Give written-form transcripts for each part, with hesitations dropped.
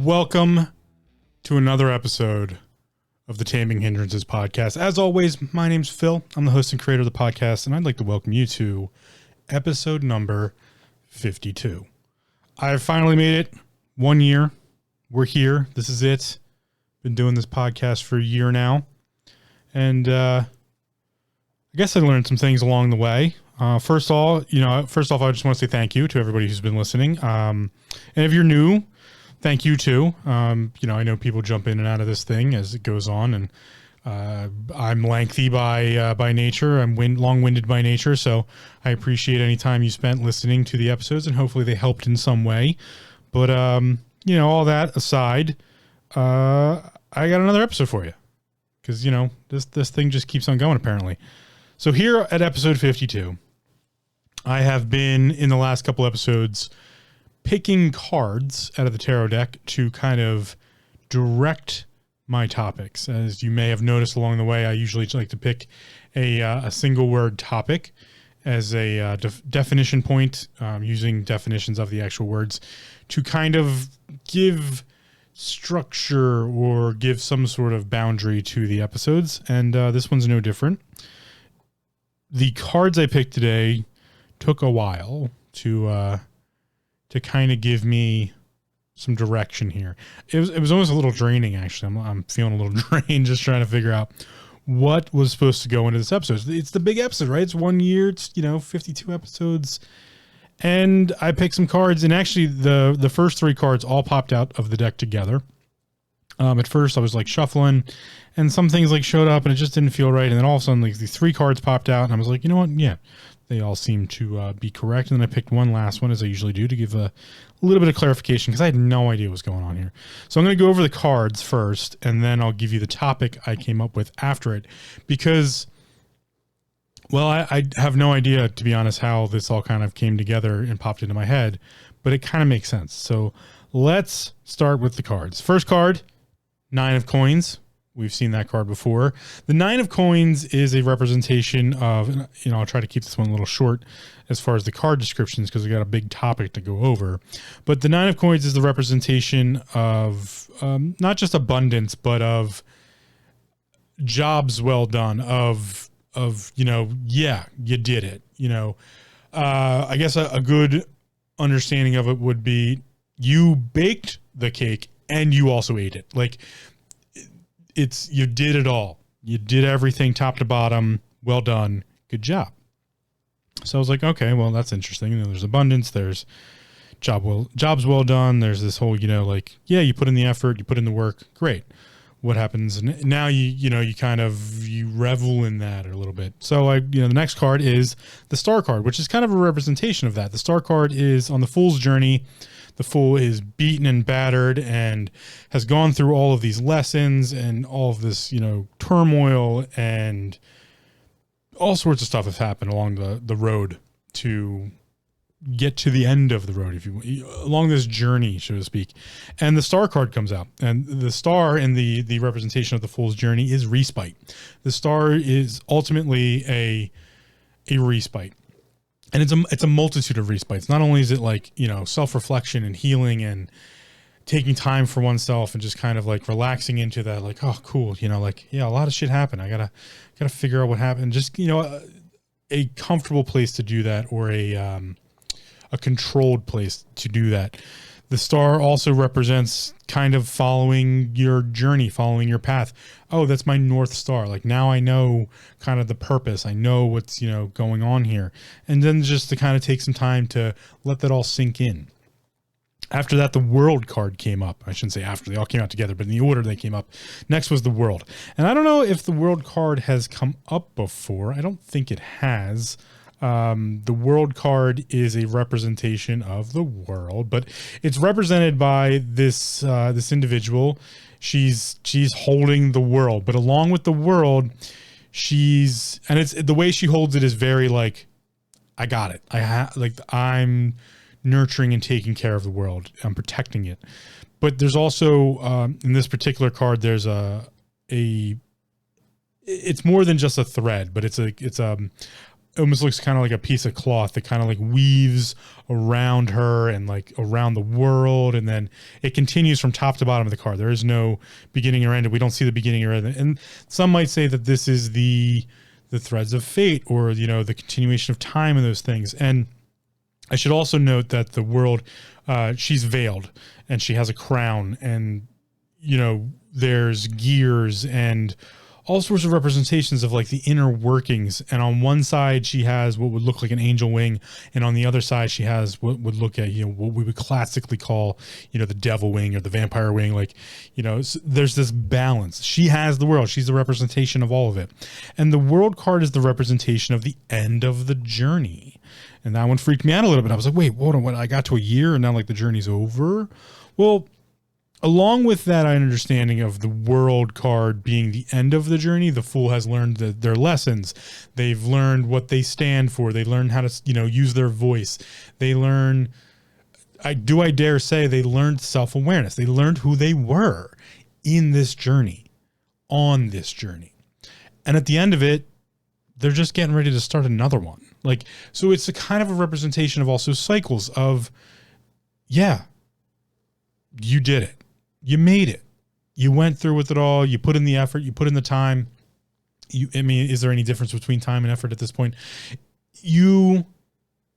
Welcome to another episode of the Taming Hindrances podcast. As always, my name's Phil. I'm the host and creator of the podcast, and I'd like to welcome you to episode number 52. I've finally made it 1 year. We're here. This is it. Been doing this podcast for a year now. And I guess I learned some things along the way. First off, I just want to say thank you to everybody who's been listening. And if you're new, thank you too. I know people jump in and out of this thing as it goes on, and I'm lengthy by nature. I'm long-winded by nature, so I appreciate any time you spent listening to the episodes, and hopefully they helped in some way. But all that aside, I got another episode for you because this thing just keeps on going apparently. So here at episode 52, I have been in the last couple episodes picking cards out of the tarot deck to kind of direct my topics. As you may have noticed along the way, I usually like to pick a single word topic as a definition point, using definitions of the actual words to kind of give structure or give some sort of boundary to the episodes. And this one's no different. The cards I picked today took a while to kind of give me some direction here. It was almost a little draining, actually. I'm feeling a little drained just trying to figure out what was supposed to go into this episode. It's the big episode, right? It's 1 year. It's 52 episodes, and I picked some cards, and actually the first three cards all popped out of the deck together. At first I was like shuffling, and some things like showed up, and it just didn't feel right. And then all of a sudden, like these three cards popped out, and I was like, you know what? Yeah. They all seem to be correct. And then I picked one last one, as I usually do, to give a little bit of clarification because I had no idea what was going on here. So I'm going to go over the cards first, and then I'll give you the topic I came up with after it. Because, well, I have no idea, to be honest, how this all kind of came together and popped into my head, but it kind of makes sense. So let's start with the cards. First card, 9 of Coins. We've seen that card before. The 9 of Coins is a representation of, I'll try to keep this one a little short as far as the card descriptions because we got a big topic to go over. But the 9 of Coins is the representation of not just abundance, but of jobs well done, of yeah, you did it. I guess a good understanding of it would be you baked the cake and you also ate it. Like, you did it all. You did everything top to bottom. Well done. Good job. So I was like, okay, well, that's interesting. There's abundance. There's jobs well done. There's this whole, you put in the effort, you put in the work. Great. What happens now? You revel in that a little bit. So the next card is the Star card, which is kind of a representation of that. The Star card is on the Fool's journey. The Fool is beaten and battered and has gone through all of these lessons and all of this, turmoil, and all sorts of stuff has happened along the road to get to the end of the road, if you along this journey, so to speak. And the Star card comes out, and the Star in the representation of the Fool's journey is respite. The Star is ultimately a respite. And it's a multitude of respites. Not only is it like, self-reflection and healing and taking time for oneself and just kind of like relaxing into that, like, oh, cool. A lot of shit happened. I gotta figure out what happened. Just, a comfortable place to do that, or a controlled place to do that. The Star also represents kind of following your journey, following your path. Oh, that's my North Star. Like, now I know kind of the purpose. I know what's, going on here. And then just to kind of take some time to let that all sink in. After that, the World card came up. I shouldn't say after. They all came out together, but in the order they came up. Next was the World. And I don't know if the World card has come up before. I don't think it has. The World card is a representation of the world, but it's represented by this individual. She's holding the world, but along with the world, it's the way she holds it is very like, I got it. I'm nurturing and taking care of the world. I'm protecting it. But there's also in this particular card, there's it's more than just a thread, but it's almost looks kind of like a piece of cloth that kind of like weaves around her and like around the world. And then it continues from top to bottom of the card. There is no beginning or end. We don't see the beginning or end. And some might say that this is the threads of fate, or, you know, the continuation of time and those things. And I should also note that the world, she's veiled and she has a crown, and, you know, there's gears and all sorts of representations of like the inner workings. And on one side, she has what would look like an angel wing. And on the other side, she has what would look at, you know, what we would classically call, you know, the devil wing or the vampire wing. Like, you know, there's this balance. She has the world. She's the representation of all of it. And the world card is the representation of the end of the journey. And that one freaked me out a little bit. I was like, wait, hold on, what? I got to a year and now like the journey's over? Well, along with that understanding of the world card being the end of the journey, the Fool has learned their lessons. They've learned what they stand for. They learn how to, you know, use their voice. They learn, I dare say, they learned self-awareness. They learned who they were in this journey, on this journey. And at the end of it, they're just getting ready to start another one. Like, so it's a kind of a representation of also cycles of, yeah, you did it. You made it. You went through with it all. You put in the effort. You put in the time. I mean, is there any difference between time and effort at this point? You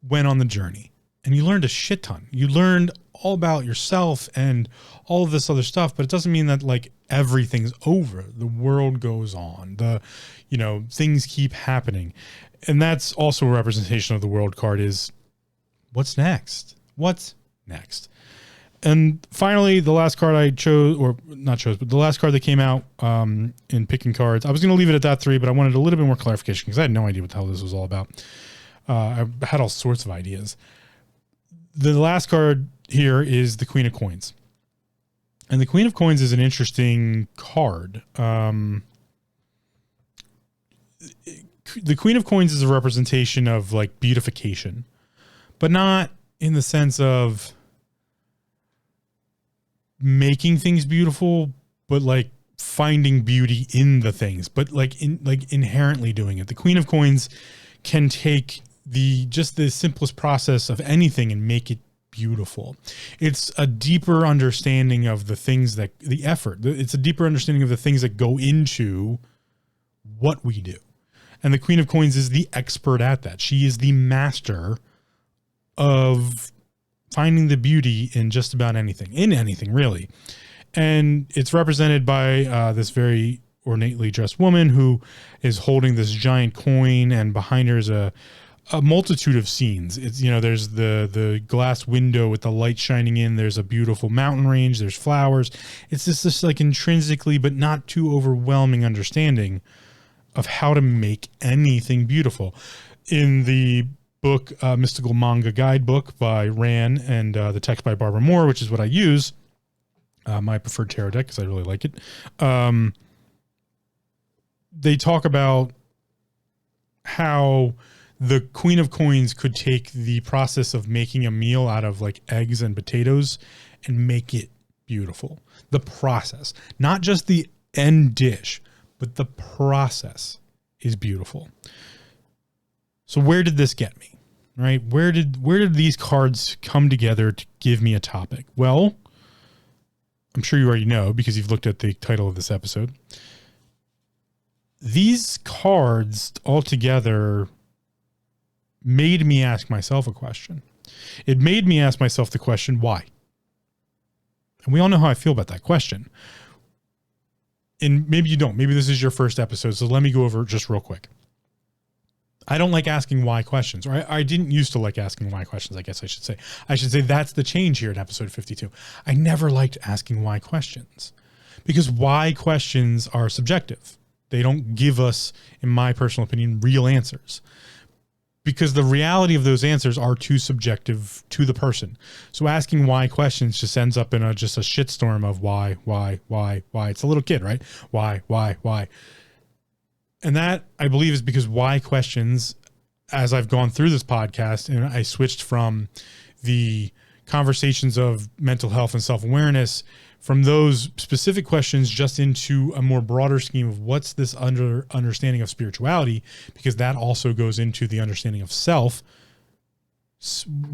went on the journey and you learned a shit ton. You learned all about yourself and all of this other stuff, but it doesn't mean that like everything's over. The world goes on. You know, things keep happening. And that's also a representation of the world card is what's next? What's next? And finally, the last card I chose, or not chose, but the last card that came out in picking cards, I was going to leave it at that 3, but I wanted a little bit more clarification because I had no idea what the hell this was all about. I had all sorts of ideas. The last card here is the Queen of Coins. And the Queen of Coins is an interesting card. The Queen of Coins is a representation of like beautification, but not in the sense of making things beautiful, but like finding beauty in the things, but like inherently doing it. The Queen of Coins can take the simplest process of anything and make it beautiful. It's a deeper understanding of the things that the effort, it's a deeper understanding of the things that go into what we do. And the Queen of Coins is the expert at that. She is the master of finding the beauty in just about anything, really. And it's represented by this very ornately dressed woman who is holding this giant coin, and behind her is a multitude of scenes. It's, you know, there's the glass window with the light shining in. There's a beautiful mountain range. There's flowers. It's just this like intrinsically, but not too overwhelming understanding of how to make anything beautiful. In the book, Mystical Manga Guidebook by Ran, and the text by Barbara Moore, which is what I use, my preferred tarot deck because I really like it. They talk about how the Queen of Coins could take the process of making a meal out of like eggs and potatoes and make it beautiful. The process, not just the end dish, but the process is beautiful. So where did this get me? Right? Where did these cards come together to give me a topic? Well, I'm sure you already know because you've looked at the title of this episode. These cards altogether made me ask myself a question. It made me ask myself the question, why? And we all know how I feel about that question. And maybe you don't. Maybe this is your first episode, so let me go over it just real quick. I don't like asking why questions, or I didn't used to like asking why questions, I guess I should say. I should say that's the change here in episode 52. I never liked asking why questions because why questions are subjective. They don't give us, in my personal opinion, real answers because the reality of those answers are too subjective to the person. So asking why questions just ends up in just a shitstorm of why. It's a little kid, right? Why? And that, I believe, is because why questions, as I've gone through this podcast and I switched from the conversations of mental health and self-awareness from those specific questions just into a more broader scheme of what's this understanding of spirituality, because that also goes into the understanding of self.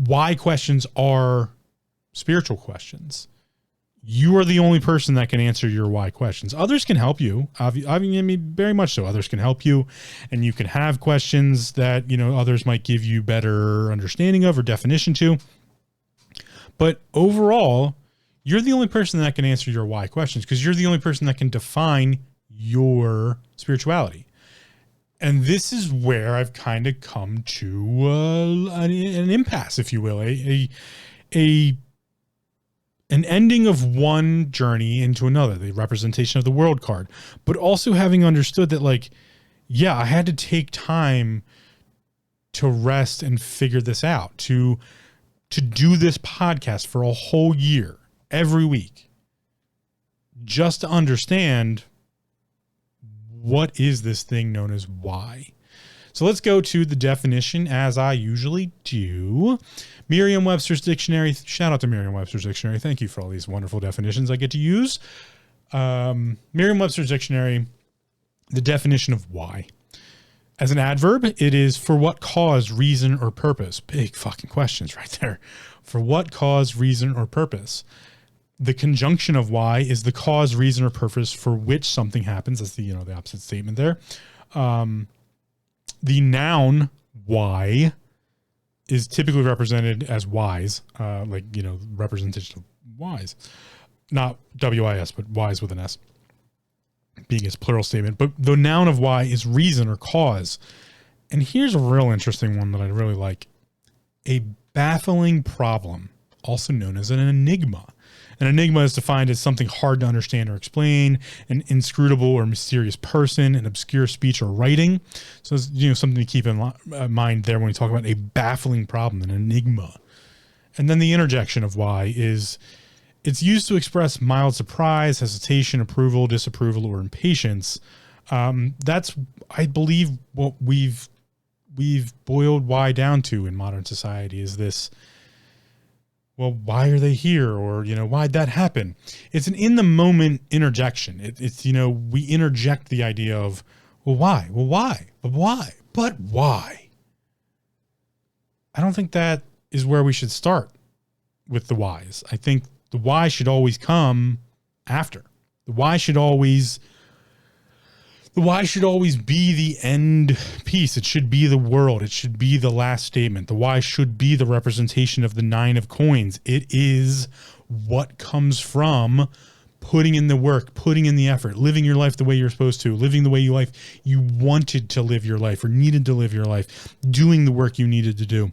Why questions are spiritual questions. You are the only person that can answer your why questions. Others can help you. I mean, very much so. Others can help you, and you can have questions that, others might give you better understanding of or definition to. But overall, you're the only person that can answer your why questions, because you're the only person that can define your spirituality. And this is where I've kind of come to an impasse, if you will, an ending of one journey into another, the representation of the world card, but also having understood that, I had to take time to rest and figure this out, to do this podcast for a whole year, every week, just to understand what is this thing known as why. So let's go to the definition, as I usually do. Merriam-Webster's Dictionary. Shout out to Merriam-Webster's Dictionary. Thank you for all these wonderful definitions I get to use. Merriam-Webster's Dictionary, the definition of why. As an adverb, it is for what cause, reason, or purpose. Big fucking questions right there. For what cause, reason, or purpose. The conjunction of why is the cause, reason, or purpose for which something happens. That's the opposite statement there. The noun why is typically represented as wise, representation of wise, not W-I-S, but wise with an S, being its plural statement. But the noun of why is reason or cause. And here's a real interesting one that I really like. A baffling problem, also known as an enigma. An enigma is defined as something hard to understand or explain, an inscrutable or mysterious person, an obscure speech or writing. So it's, something to keep in mind there when we talk about a baffling problem, an enigma. And then the interjection of why is, it's used to express mild surprise, hesitation, approval, disapproval, or impatience. That's, I believe, what we've boiled why down to in modern society, is this, well, why are they here? Or, why'd that happen? It's an in the moment interjection. It's, we interject the idea of, well, why? Well, why? But why? But why? I don't think that is where we should start with the whys. I think the why should always come after. The why should always be the end piece. It should be the world. It should be the last statement. The why should be the representation of the 9 of coins. It is what comes from putting in the work, putting in the effort, living your life the way you're supposed to, living the way you wanted to live your life or needed to live your life, doing the work you needed to do.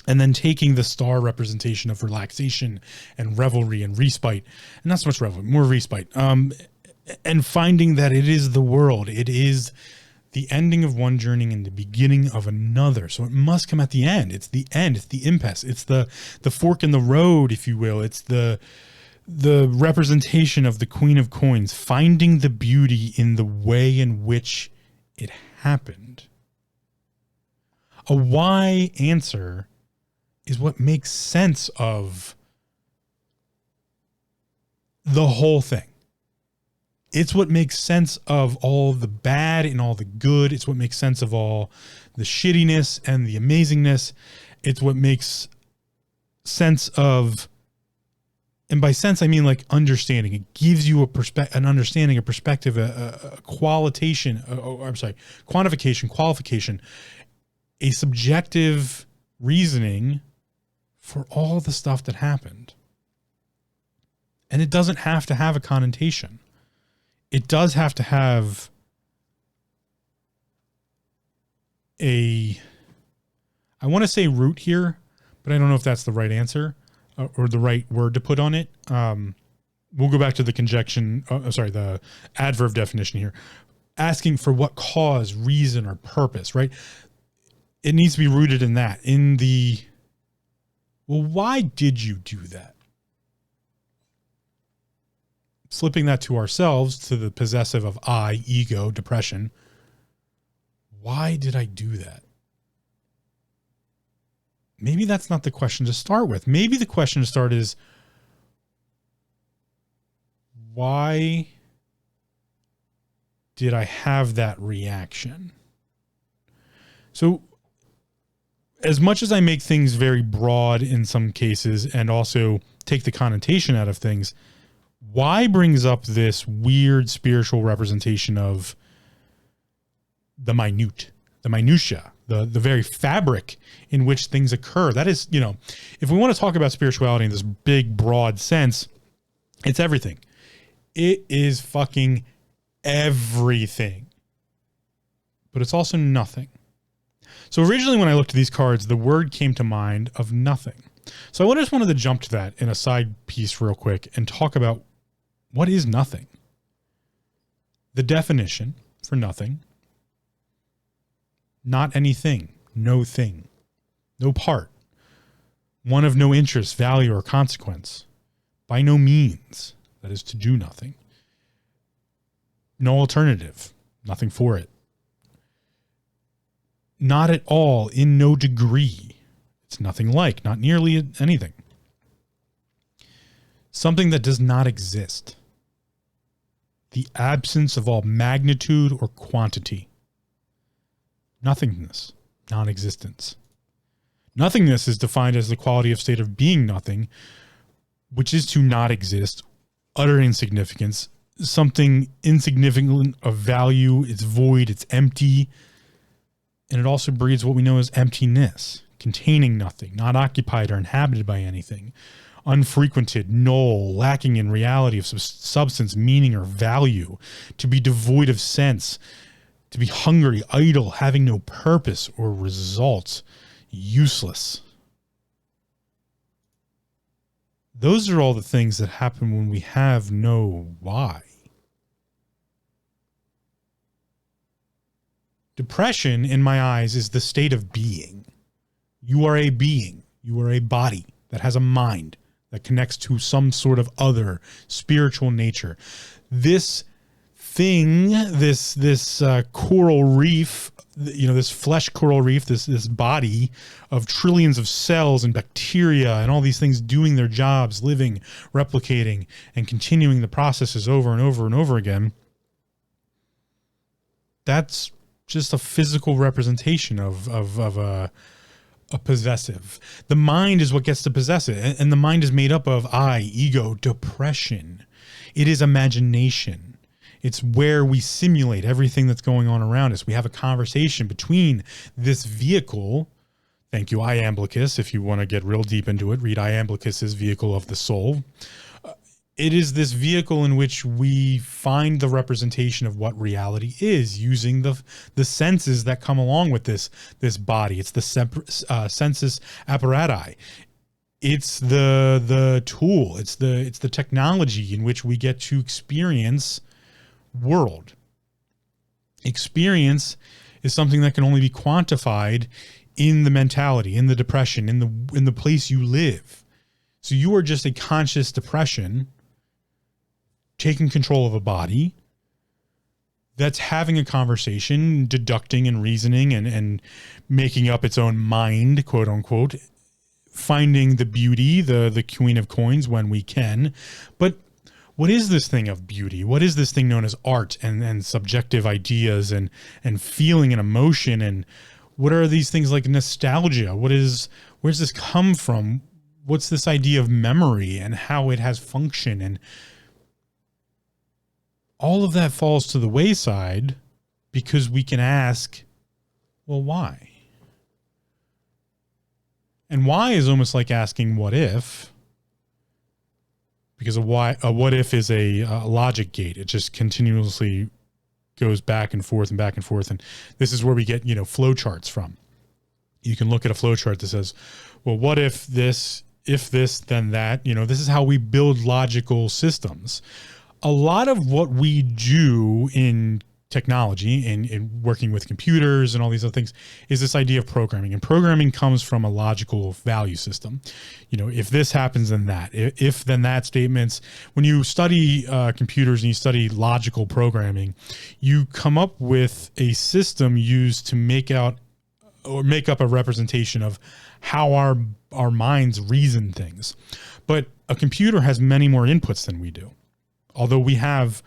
And then taking the star representation of relaxation and revelry and respite, and not so much revelry, more respite, and finding that it is the world. It is the ending of one journey and the beginning of another. So it must come at the end. It's the end. It's the impasse. It's the fork in the road, if you will. It's the representation of the Queen of Coins, finding the beauty in the way in which it happened. A why answer is what makes sense of the whole thing. It's what makes sense of all the bad and all the good. It's what makes sense of all the shittiness and the amazingness. It's what makes sense of, and by sense, I mean understanding. It gives you an understanding, a perspective, a qualification, qualification, a subjective reasoning for all the stuff that happened. And it doesn't have to have a connotation. It does have to have I want to say root here, but I don't know if that's the right answer or the right word to put on it. We'll go back to the the adverb definition here. Asking for what cause, reason, or purpose, right? It needs to be rooted in that, why did you do that? Flipping that to ourselves, to the possessive of I, ego, depression. Why did I do that? maybe that's not the question to start with. Maybe the question to start is, why did I have that reaction? So as much as I make things very broad in some cases and also take the connotation out of things, why brings up this weird spiritual representation of the minutia, the very fabric in which things occur? That is, if we want to talk about spirituality in this big, broad sense, it's everything. It is fucking everything. But it's also nothing. So originally when I looked at these cards, the word came to mind of nothing. So I just wanted to jump to that in a side piece real quick and talk about what is nothing. The definition for nothing: not anything, no thing, no part, one of no interest, value, or consequence, by no means, that is to do nothing, no alternative, nothing for it, not at all, in no degree, it's nothing like, not nearly anything, something that does not exist, the absence of all magnitude or quantity, nothingness, non-existence. Nothingness is defined as the quality of state of being nothing, which is to not exist, utter insignificance, something insignificant of value, it's void, it's empty, and it also breeds what we know as emptiness, containing nothing, not occupied or inhabited by anything, unfrequented, null, lacking in reality of substance, meaning, or value, to be devoid of sense, to be hungry, idle, having no purpose or result, useless. Those are all the things that happen when we have no why. Depression, in my eyes, is the state of being. You are a being. You are a body that has a mind that connects to some sort of other spiritual nature. This thing, this coral reef, this flesh coral reef, this body of trillions of cells and bacteria and all these things doing their jobs, living, replicating, and continuing the processes over and over and over again. That's just a physical representation of a possessive. The mind is what gets to possess it. And the mind is made up of I, ego, depression. It is imagination. It's where we simulate everything that's going on around us. We have a conversation between this vehicle. Thank you, Iamblichus. If you want to get real deep into it, read Iamblichus's Vehicle of the Soul. It is this vehicle in which we find the representation of what reality is using the senses that come along with this body. It's the sensus apparati. It's the tool. It's the technology in which we get to experience world. Experience is something that can only be quantified in the mentality, in the depression, in the place you live. So you are just a conscious depression taking control of a body that's having a conversation, deducting and reasoning and making up its own mind, quote unquote, finding the beauty, the queen of coins when we can. But what is this thing of beauty? What is this thing known as art and subjective ideas and feeling and emotion? And what are these things like nostalgia? Where's this come from? What's this idea of memory and how it has function? And all of that falls to the wayside because we can ask, well, why? And why is almost like asking what if, because a what if is a logic gate. It just continuously goes back and forth and back and forth. And this is where we get, flow charts from. You can look at a flow chart that says, well, what if this, then that, this is how we build logical systems. A lot of what we do in technology and in working with computers and all these other things is this idea of programming. And programming comes from a logical value system. If this happens, then that. If then that statements. When you study computers and you study logical programming, you come up with a system used to make up a representation of how our minds reason things. But a computer has many more inputs than we do. Although we have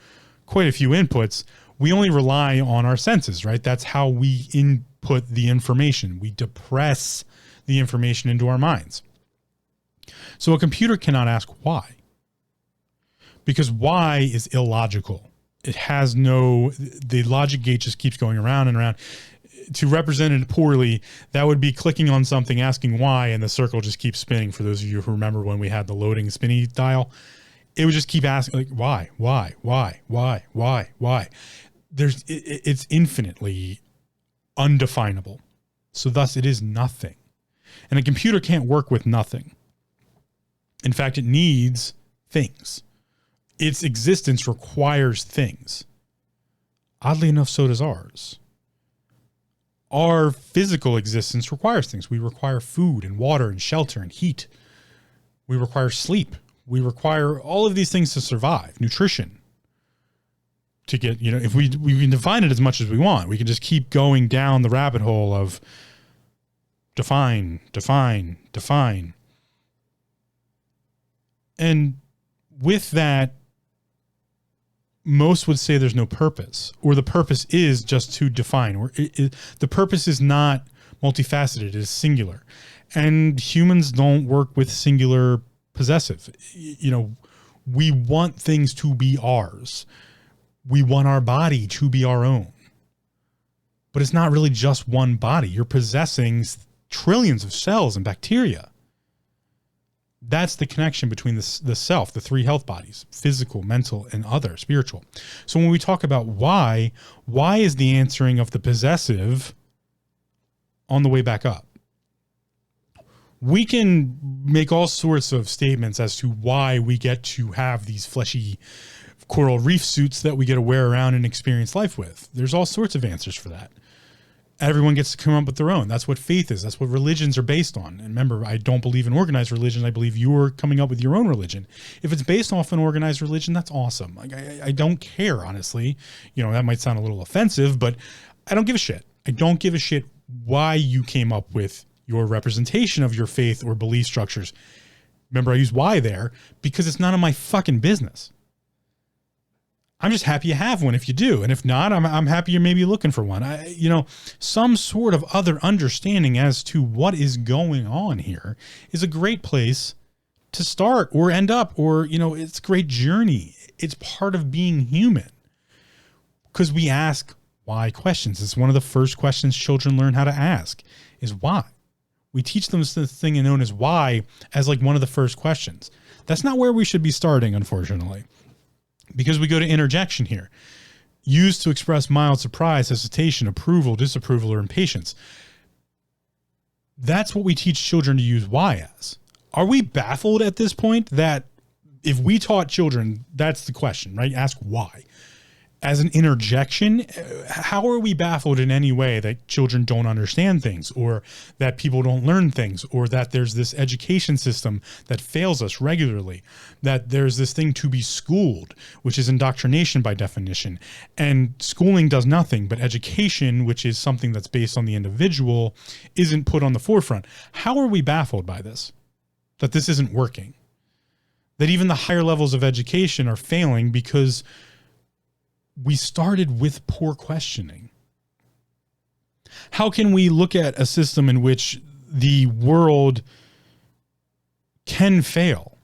quite a few inputs, we only rely on our senses, right? That's how we input the information. We depress the information into our minds. So a computer cannot ask why, because why is illogical. It has the logic gate just keeps going around and around. To represent it poorly, that would be clicking on something, asking why, and the circle just keeps spinning. For those of you who remember when we had the loading spinny dial, it would just keep asking, like, why? It's infinitely undefinable. So thus it is nothing. And a computer can't work with nothing. In fact, it needs things. Its existence requires things. Oddly enough, so does ours. Our physical existence requires things. We require food and water and shelter and heat. We require sleep. We require all of these things to survive. Nutrition. To get, if we can define it as much as we want, we can just keep going down the rabbit hole of define. And with that, most would say there's no purpose, or the purpose is just to define, or the purpose is not multifaceted, it is singular. And humans don't work with singular possessive. We want things to be ours. We want our body to be our own. But it's not really just one body. You're possessing trillions of cells and bacteria. That's the connection between the self, the three health bodies: physical, mental, and other, spiritual. So when we talk about why is the answering of the possessive on the way back up? We can make all sorts of statements as to why we get to have these fleshy coral reef suits that we get to wear around and experience life with. There's all sorts of answers for that. Everyone gets to come up with their own. That's what faith is. That's what religions are based on. And remember, I don't believe in organized religion. I believe you're coming up with your own religion. If it's based off an organized religion, that's awesome. Like, I don't care, honestly. That might sound a little offensive, but I don't give a shit. I don't give a shit why you came up with your representation of your faith or belief structures. Remember, I use why there because it's none of my fucking business. I'm just happy you have one if you do. And if not, I'm happy you're maybe looking for one. Some sort of other understanding as to what is going on here is a great place to start or end up, or, it's a great journey. It's part of being human because we ask why questions. It's one of the first questions children learn how to ask is why. We teach them this thing known as why as like one of the first questions. That's not where we should be starting, unfortunately. Because we go to interjection here. Used to express mild surprise, hesitation, approval, disapproval, or impatience. That's what we teach children to use why as. Are we baffled at this point that if we taught children, that's the question, right? Ask why. As an interjection, how are we baffled in any way that children don't understand things, or that people don't learn things, or that there's this education system that fails us regularly, that there's this thing to be schooled, which is indoctrination by definition, and schooling does nothing, but education, which is something that's based on the individual, isn't put on the forefront? How are we baffled by this? That this isn't working? That even the higher levels of education are failing because we started with poor questioning. How can we look at a system in which the world can fail?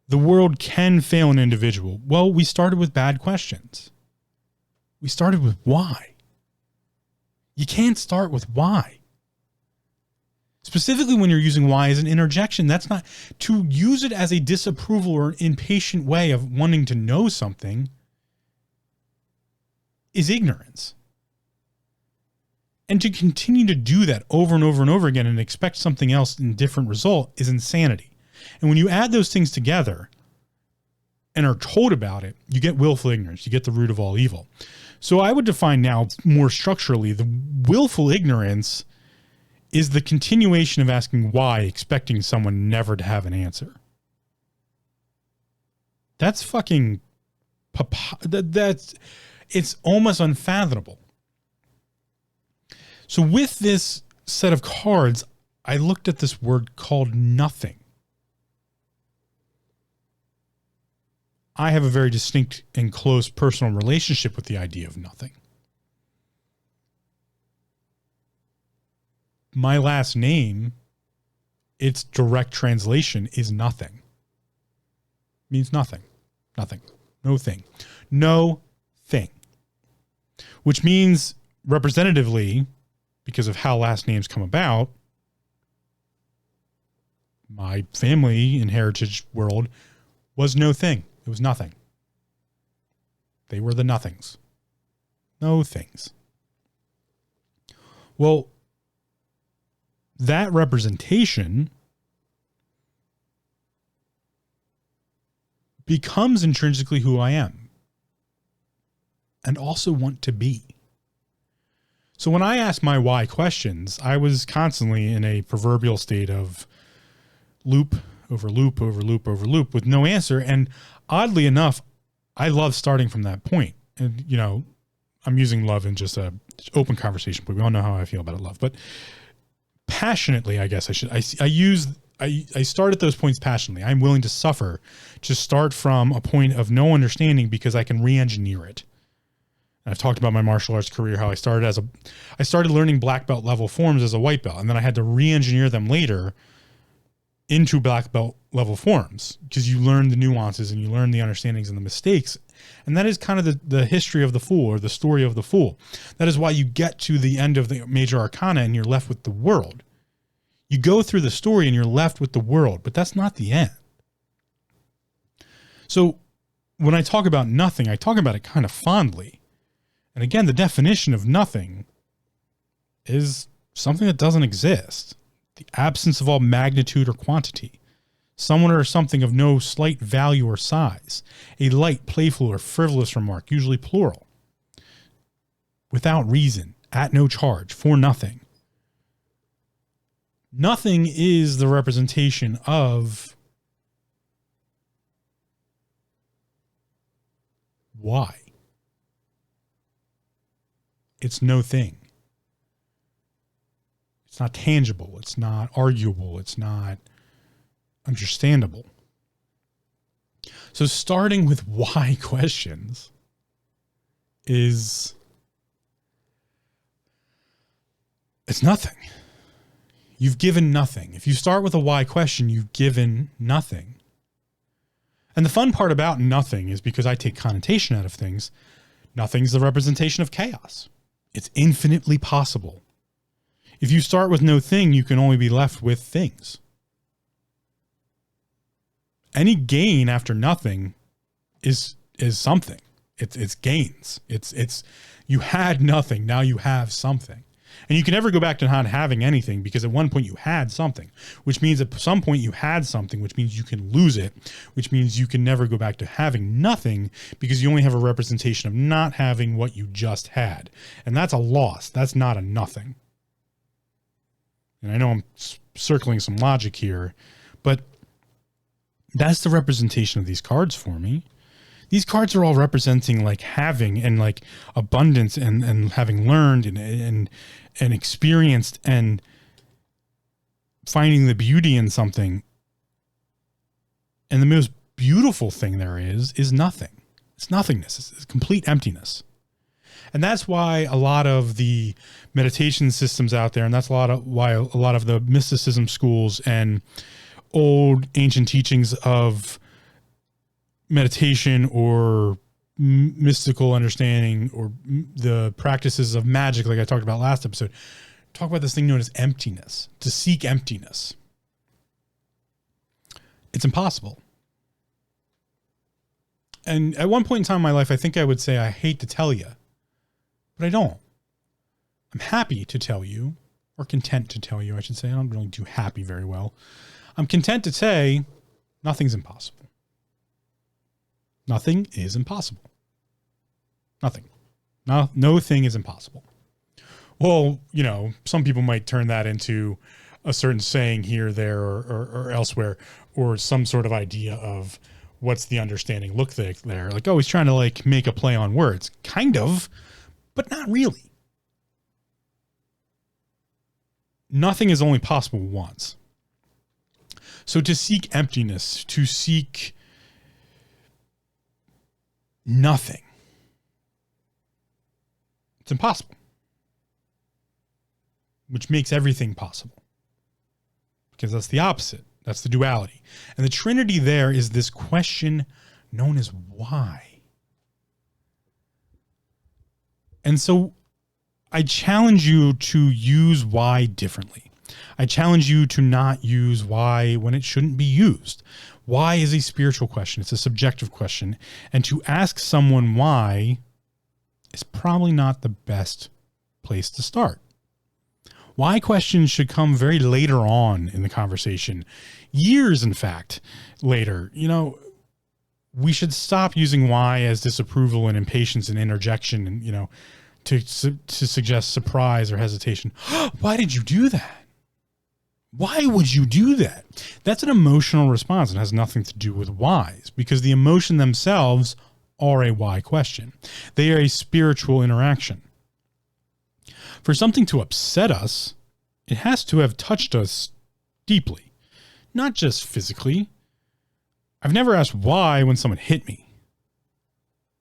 The world can fail an individual. Well, we started with bad questions. We started with why. You can't start with why. Specifically when you're using why as an interjection, that's not to use it as a disapproval or impatient way of wanting to know something. Is ignorance. And to continue to do that over and over and over again and expect something else in different result is insanity. And when you add those things together and are told about it, you get willful ignorance. You get the root of all evil. So I would define now more structurally, the willful ignorance is the continuation of asking why, expecting someone never to have an answer. That's fucking it's almost unfathomable. So with this set of cards, I looked at this word called nothing. I have a very distinct and close personal relationship with the idea of nothing. My last name, its direct translation is nothing. It means nothing. Nothing. No thing. No thing. Which means representatively, because of how last names come about, my family in heritage world was no thing. It was nothing. They were the nothings. No things. Well, that representation becomes intrinsically who I am and also want to be. So when I ask my why questions, I was constantly in a proverbial state of loop over loop over loop over loop with no answer. And oddly enough, I love starting from that point. And, you know, I'm using love in just a open conversation, but we all know how I feel about love. But passionately, I guess I should. I start at those points passionately. I'm willing to suffer to start from a point of no understanding because I can re-engineer it. And I've talked about my martial arts career, how I started learning black belt level forms as a white belt, and then I had to re-engineer them later into black belt level forms because you learn the nuances and you learn the understandings and the mistakes. And that is kind of the history of the fool, or the story of the fool. That is why you get to the end of the major arcana and you're left with the world. You go through the story and you're left with the world, but that's not the end. So when I talk about nothing, I talk about it kind of fondly. And again, the definition of nothing is something that doesn't exist. The absence of all magnitude or quantity. Someone or something of no slight value or size. A light, playful, or frivolous remark, usually plural. Without reason, at no charge, for nothing. Nothing is the representation of why. It's no thing. It's not tangible. It's not arguable. It's not understandable. So starting with why questions it's nothing. You've given nothing. If you start with a why question, you've given nothing. And the fun part about nothing is because I take connotation out of things, nothing's the representation of chaos. It's infinitely possible. If you start with no thing, you can only be left with things. Any gain after nothing is something. It's gains. It's you had nothing, now you have something. And you can never go back to not having anything because at one point you had something, which means at some point you had something, which means you can lose it, which means you can never go back to having nothing because you only have a representation of not having what you just had. And that's a loss. That's not a nothing. And I know I'm circling some logic here, but that's the representation of these cards for me. These cards are all representing like having and like abundance and having learned and experienced and finding the beauty in something. And the most beautiful thing there is nothing. It's nothingness. It's complete emptiness. And that's why a lot of the meditation systems out there, and that's why a lot of the mysticism schools and old ancient teachings of meditation or mystical understanding or the practices of magic, like I talked about last episode, talk about this thing known as emptiness, to seek emptiness. It's impossible. And at one point in time in my life, I think I would say, I hate to tell you, but I don't. I'm happy to tell you, or content to tell you, I should say. I don't really do happy very well. I'm content to say nothing's impossible. Nothing is impossible. Nothing. No thing is impossible. Well, you know, some people might turn that into a certain saying here, there, or elsewhere, or some sort of idea of what's the understanding look like there. Like, oh, he's trying to like make a play on words. Kind of, but not really. nothing is only possible once. So to seek emptiness, to seek nothing, it's impossible. Which makes everything possible. Because that's the opposite. That's the duality. And the Trinity there is this question known as why. And so I challenge you to use why differently. I challenge you to not use why when it shouldn't be used. Why is a spiritual question. It's a subjective question. And to ask someone why is probably not the best place to start. Why questions should come very later on in the conversation. Years, in fact, later. You know, we should stop using why as disapproval and impatience and interjection and, you know, to suggest surprise or hesitation. Why did you do that? Why would you do that? That's an emotional response and has nothing to do with whys, because the emotion themselves are a why question. They are a spiritual interaction. For something to upset us, it has to have touched us deeply, not just physically. I've never asked why when someone hit me.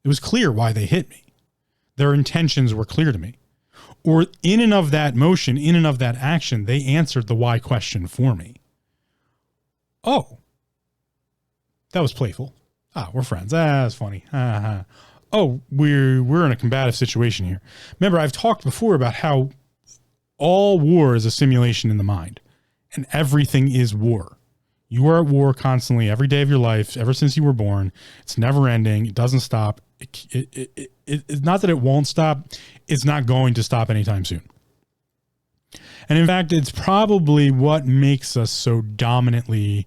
It was clear why they hit me. Their intentions were clear to me. Or in and of that motion, in and of that action, they answered the why question for me. Oh, that was playful. We're friends. That's funny. Oh, we're in a combative situation here. Remember, I've talked before about how all war is a simulation in the mind, and everything is war. You are at war constantly every day of your life, ever since you were born. It's never ending. It doesn't stop. It's not that it won't stop. It's not going to stop anytime soon. And in fact, it's probably what makes us so dominantly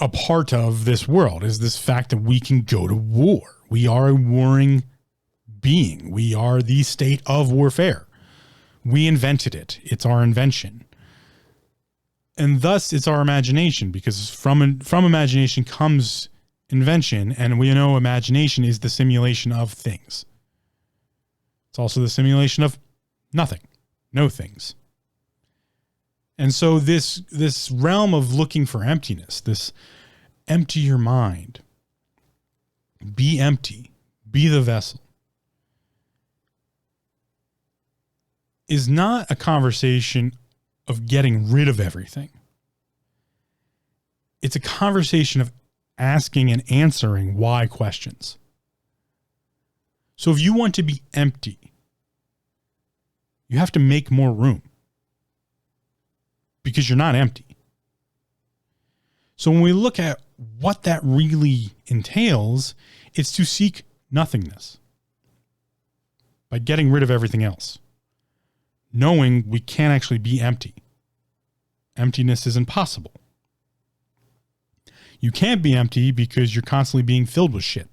a part of this world, is this fact that we can go to war. We are a warring being. We are the state of warfare. We invented it. It's our invention. And thus it's our imagination, because from imagination comes invention, and we know imagination is the simulation of things. It's also the simulation of nothing, no things. And so this realm of looking for emptiness, this empty your mind, be empty, be the vessel, is not a conversation of getting rid of everything. It's a conversation of asking and answering why questions. So if you want to be empty, you have to make more room, because you're not empty. So when we look at what that really entails, it's to seek nothingness by getting rid of everything else, knowing we can't actually be empty. Emptiness is impossible. You can't be empty because you're constantly being filled with shit.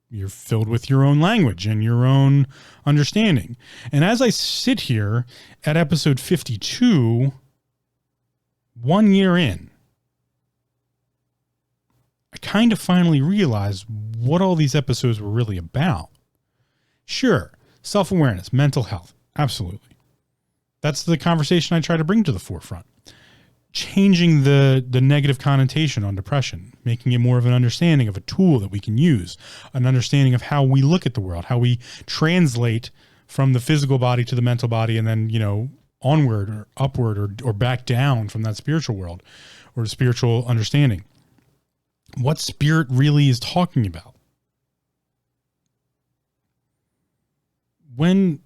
You're filled with your own language and your own understanding. And as I sit here at episode 52, 1 year in, I kind of finally realized what all these episodes were really about. Sure, self-awareness, mental health, absolutely. That's the conversation I try to bring to the forefront. Changing the negative connotation on depression, making it more of an understanding of a tool that we can use, an understanding of how we look at the world, how we translate from the physical body to the mental body, and then, you know, onward or upward or back down from that spiritual world or spiritual understanding. What spirit really is talking about. When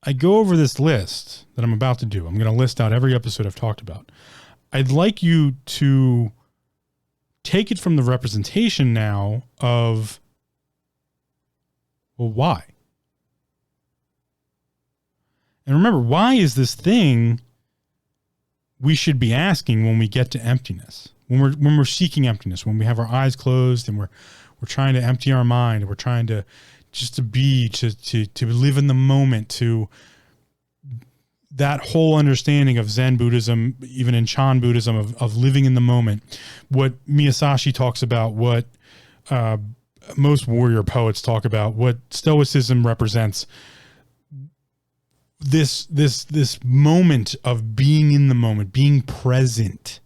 I go over this list that I'm about to do, I'm going to list out every episode I've talked about. I'd like you to take it from the representation now of, well, why? And remember, why is this thing we should be asking when we get to emptiness? When we're seeking emptiness, when we have our eyes closed and we're trying to empty our mind, and we're trying to just to be, to live in the moment, to that whole understanding of Zen Buddhism, even in Chan Buddhism, of living in the moment, what Miyasashi talks about, what most warrior poets talk about, what Stoicism represents. this moment of being in the moment, being present,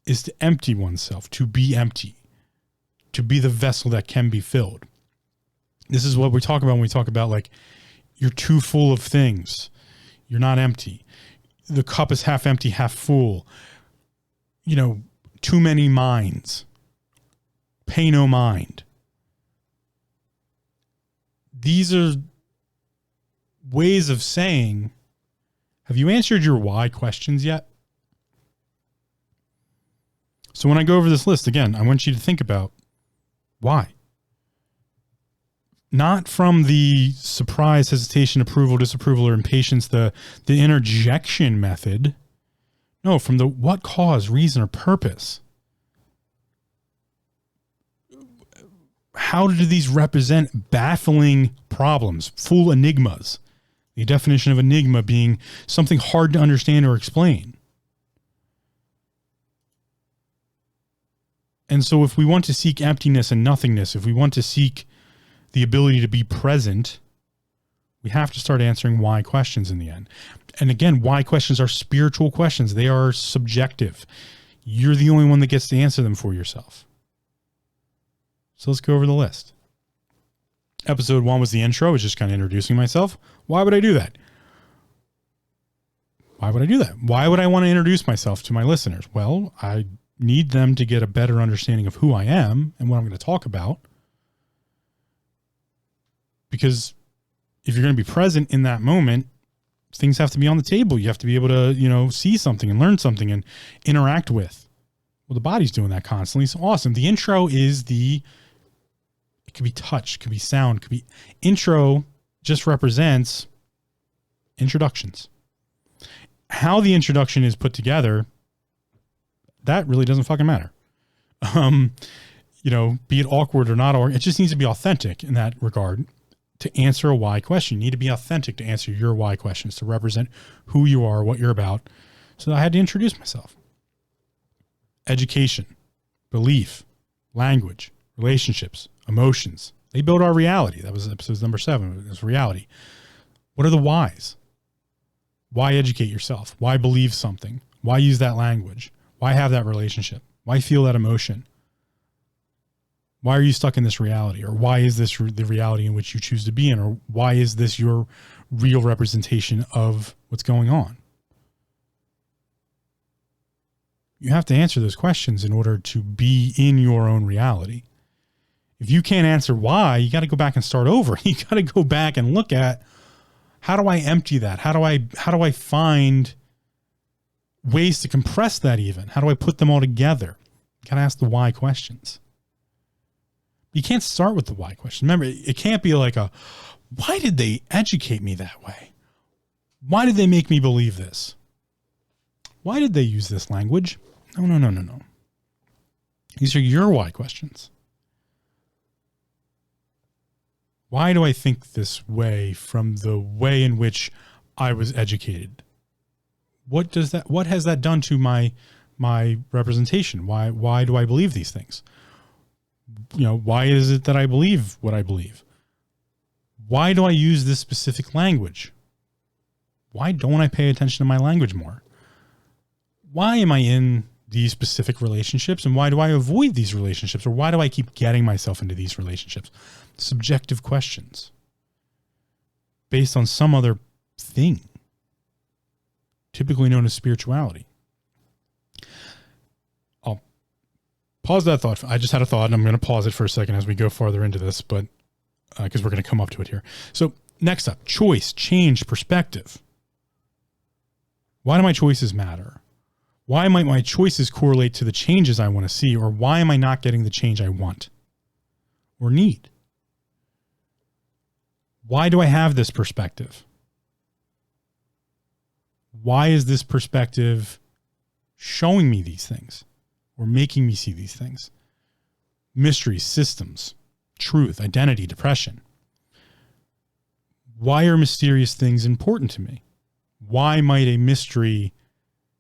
is to empty oneself, to be empty, to be the vessel that can be filled. This is what we talk about when we talk about, like, you're too full of things. You're not empty. The cup is half empty, half full. You know, too many minds. Pay no mind. These are ways of saying, have you answered your why questions yet? So when I go over this list again, I want you to think about why. Not from the surprise, hesitation, approval, disapproval, or impatience, the interjection method. No, from the what cause, reason, or purpose. How do these represent baffling problems, full enigmas? The definition of enigma being something hard to understand or explain. And so if we want to seek emptiness and nothingness, if we want to seek the ability to be present, we have to start answering why questions in the end. And again, why questions are spiritual questions. They are subjective. You're the only one that gets to answer them for yourself. So let's go over the list. Episode 1 was the intro. I was just kind of introducing myself. Why would I do that? Why would I do that? Why would I want to introduce myself to my listeners? Well, I need them to get a better understanding of who I am and what I'm going to talk about. Because if you're going to be present in that moment, things have to be on the table. You have to be able to, you know, see something and learn something and interact with. Well, the body's doing that constantly. So awesome. The intro is it could be touch, could be sound, could be intro just represents introductions. How the introduction is put together, that really doesn't fucking matter. You know, be it awkward or not, or it just needs to be authentic in that regard. To answer a why question, you need to be authentic to answer your why questions, to represent who you are, what you're about. So I had to introduce myself. Education, belief, language, relationships, emotions. They build our reality. That was episode number 7. It was reality. What are the whys? Why educate yourself? Why believe something? Why use that language? Why have that relationship? Why feel that emotion? Why are you stuck in this reality? Or why is this the reality in which you choose to be in? Or why is this your real representation of what's going on? You have to answer those questions in order to be in your own reality. If you can't answer why, you got to go back and start over. You got to go back and look at, how do I empty that? How do I find ways to compress that even? How do I put them all together? You got to ask the why questions. You can't start with the why question. Remember, it can't be like why did they educate me that way? Why did they make me believe this? Why did they use this language? No. These are your why questions. Why do I think this way from the way in which I was educated? What has that done to my representation? Why do I believe these things? You know, why is it that I believe what I believe? Why do I use this specific language? Why don't I pay attention to my language more? Why am I in these specific relationships, and why do I avoid these relationships, or why do I keep getting myself into these relationships? Subjective questions based on some other thing, typically known as spirituality. I'll pause that thought. I just had a thought, and I'm going to pause it for a second as we go farther into this, but because we're going to come up to it here. So next up, choice, change, perspective. Why do my choices matter? Why might my choices correlate to the changes I want to see, or why am I not getting the change I want or need? Why do I have this perspective? Why is this perspective showing me these things or making me see these things? Mysteries, systems, truth, identity, depression. Why are mysterious things important to me? Why might a mystery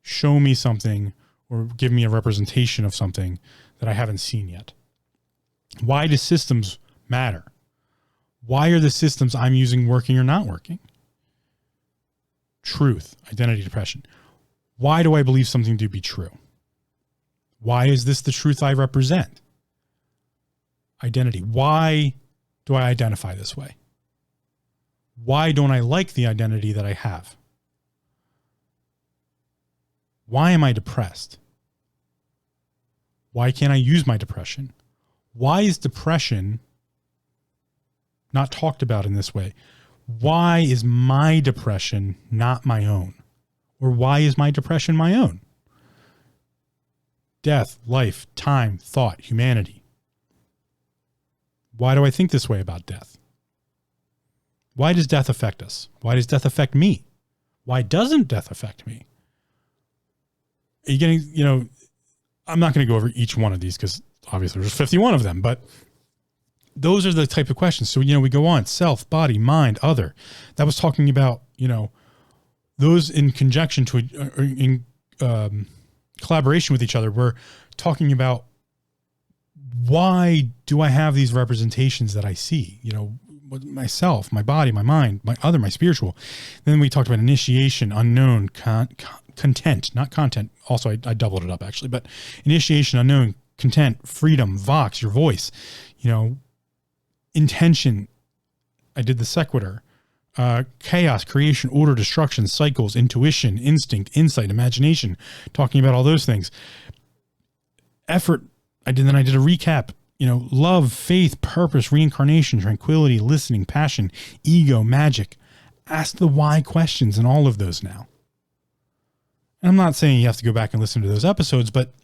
show me something or give me a representation of something that I haven't seen yet? Why do systems matter? Why are the systems I'm using working or not working? Truth, identity, depression. Why do I believe something to be true? Why is this the truth I represent? Identity. Why do I identify this way? Why don't I like the identity that I have? Why am I depressed? Why can't I use my depression? Why is depression not talked about in this way? Why is my depression not my own? Or why is my depression my own? Death, life, time, thought, humanity. Why do I think this way about death? Why does death affect us? Why does death affect me? Why doesn't death affect me? Are you getting, I'm not going to go over each one of these because obviously there's 51 of them, but those are the type of questions. So, we go on self, body, mind, other. That was talking about, those in conjunction to, in collaboration with each other. We're talking about why do I have these representations that I see, myself, my body, my mind, my other, my spiritual. Then we talked about initiation, unknown, content, not content. Also, I doubled it up actually, but initiation, unknown, content, freedom, vox, your voice, intention. I did the sequitur, chaos, creation, order, destruction, cycles, intuition, instinct, insight, imagination, talking about all those things. Effort. I did a recap, love, faith, purpose, reincarnation, tranquility, listening, passion, ego, magic. Ask the why questions in all of those now. And I'm not saying you have to go back and listen to those episodes, but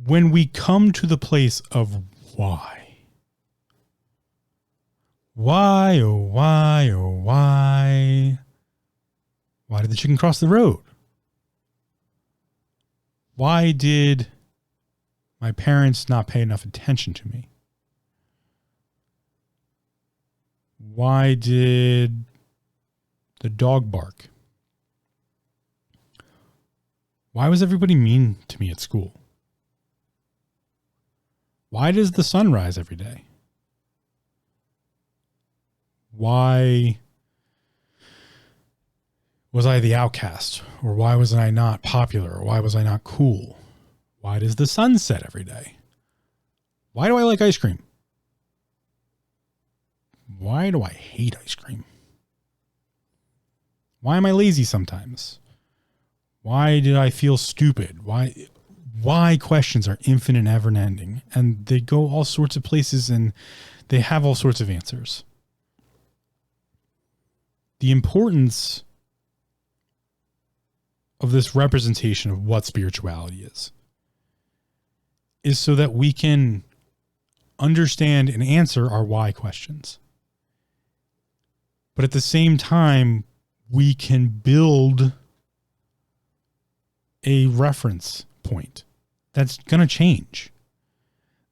when we come to the place of why, oh why, oh why did the chicken cross the road? Why did my parents not pay enough attention to me? Why did the dog bark? Why was everybody mean to me at school? Why does the sun rise every day? Why was I the outcast? Or why was I not popular? Or why was I not cool? Why does the sun set every day? Why do I like ice cream? Why do I hate ice cream? Why am I lazy sometimes? Why did I feel stupid? Why questions are infinite and ever ending, and they go all sorts of places and they have all sorts of answers. The importance of this representation of what spirituality is so that we can understand and answer our why questions. But at the same time, we can build a reference point that's going to change.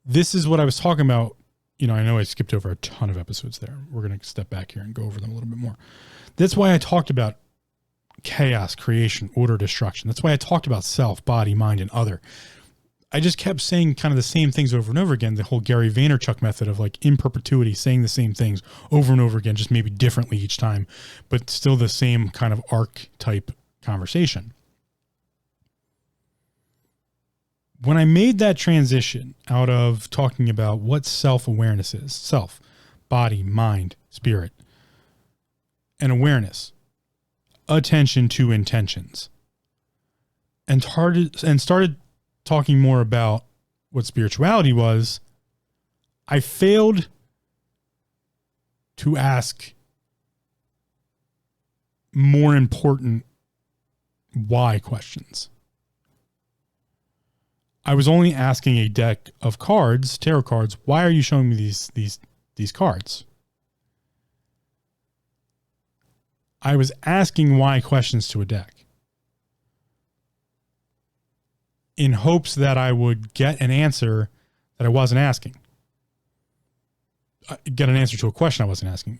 This is what I was talking about. I know I skipped over a ton of episodes there. We're going to step back here and go over them a little bit more. That's why I talked about chaos, creation, order, destruction. That's why I talked about self, body, mind, and other. I just kept saying kind of the same things over and over again. The whole Gary Vaynerchuk method of like in perpetuity, saying the same things over and over again, just maybe differently each time, but still the same kind of archetype conversation. When I made that transition out of talking about what self-awareness is, self, body, mind, spirit, and awareness, attention to intentions, and started talking more about what spirituality was, I failed to ask more important why questions. I was only asking a deck of cards, tarot cards, why are you showing me these cards? I was asking why questions to a deck in hopes that I would get an answer that I wasn't asking. Get an answer to a question I wasn't asking.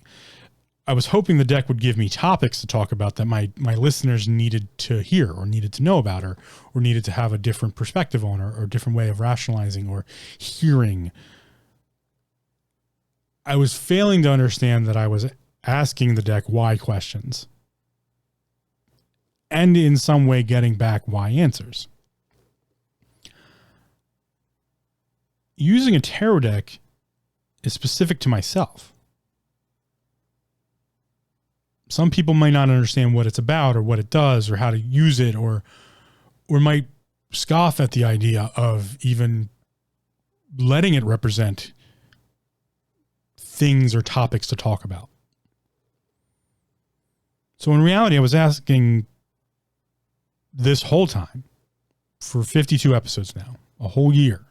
I was hoping the deck would give me topics to talk about that my listeners needed to hear or needed to know about or needed to have a different perspective on or a different way of rationalizing or hearing. I was failing to understand that I was asking the deck why questions and in some way getting back why answers. Using a tarot deck is specific to myself. Some people might not understand what it's about or what it does or how to use it, or might scoff at the idea of even letting it represent things or topics to talk about. So in reality, I was asking this whole time for 52 episodes now, a whole year,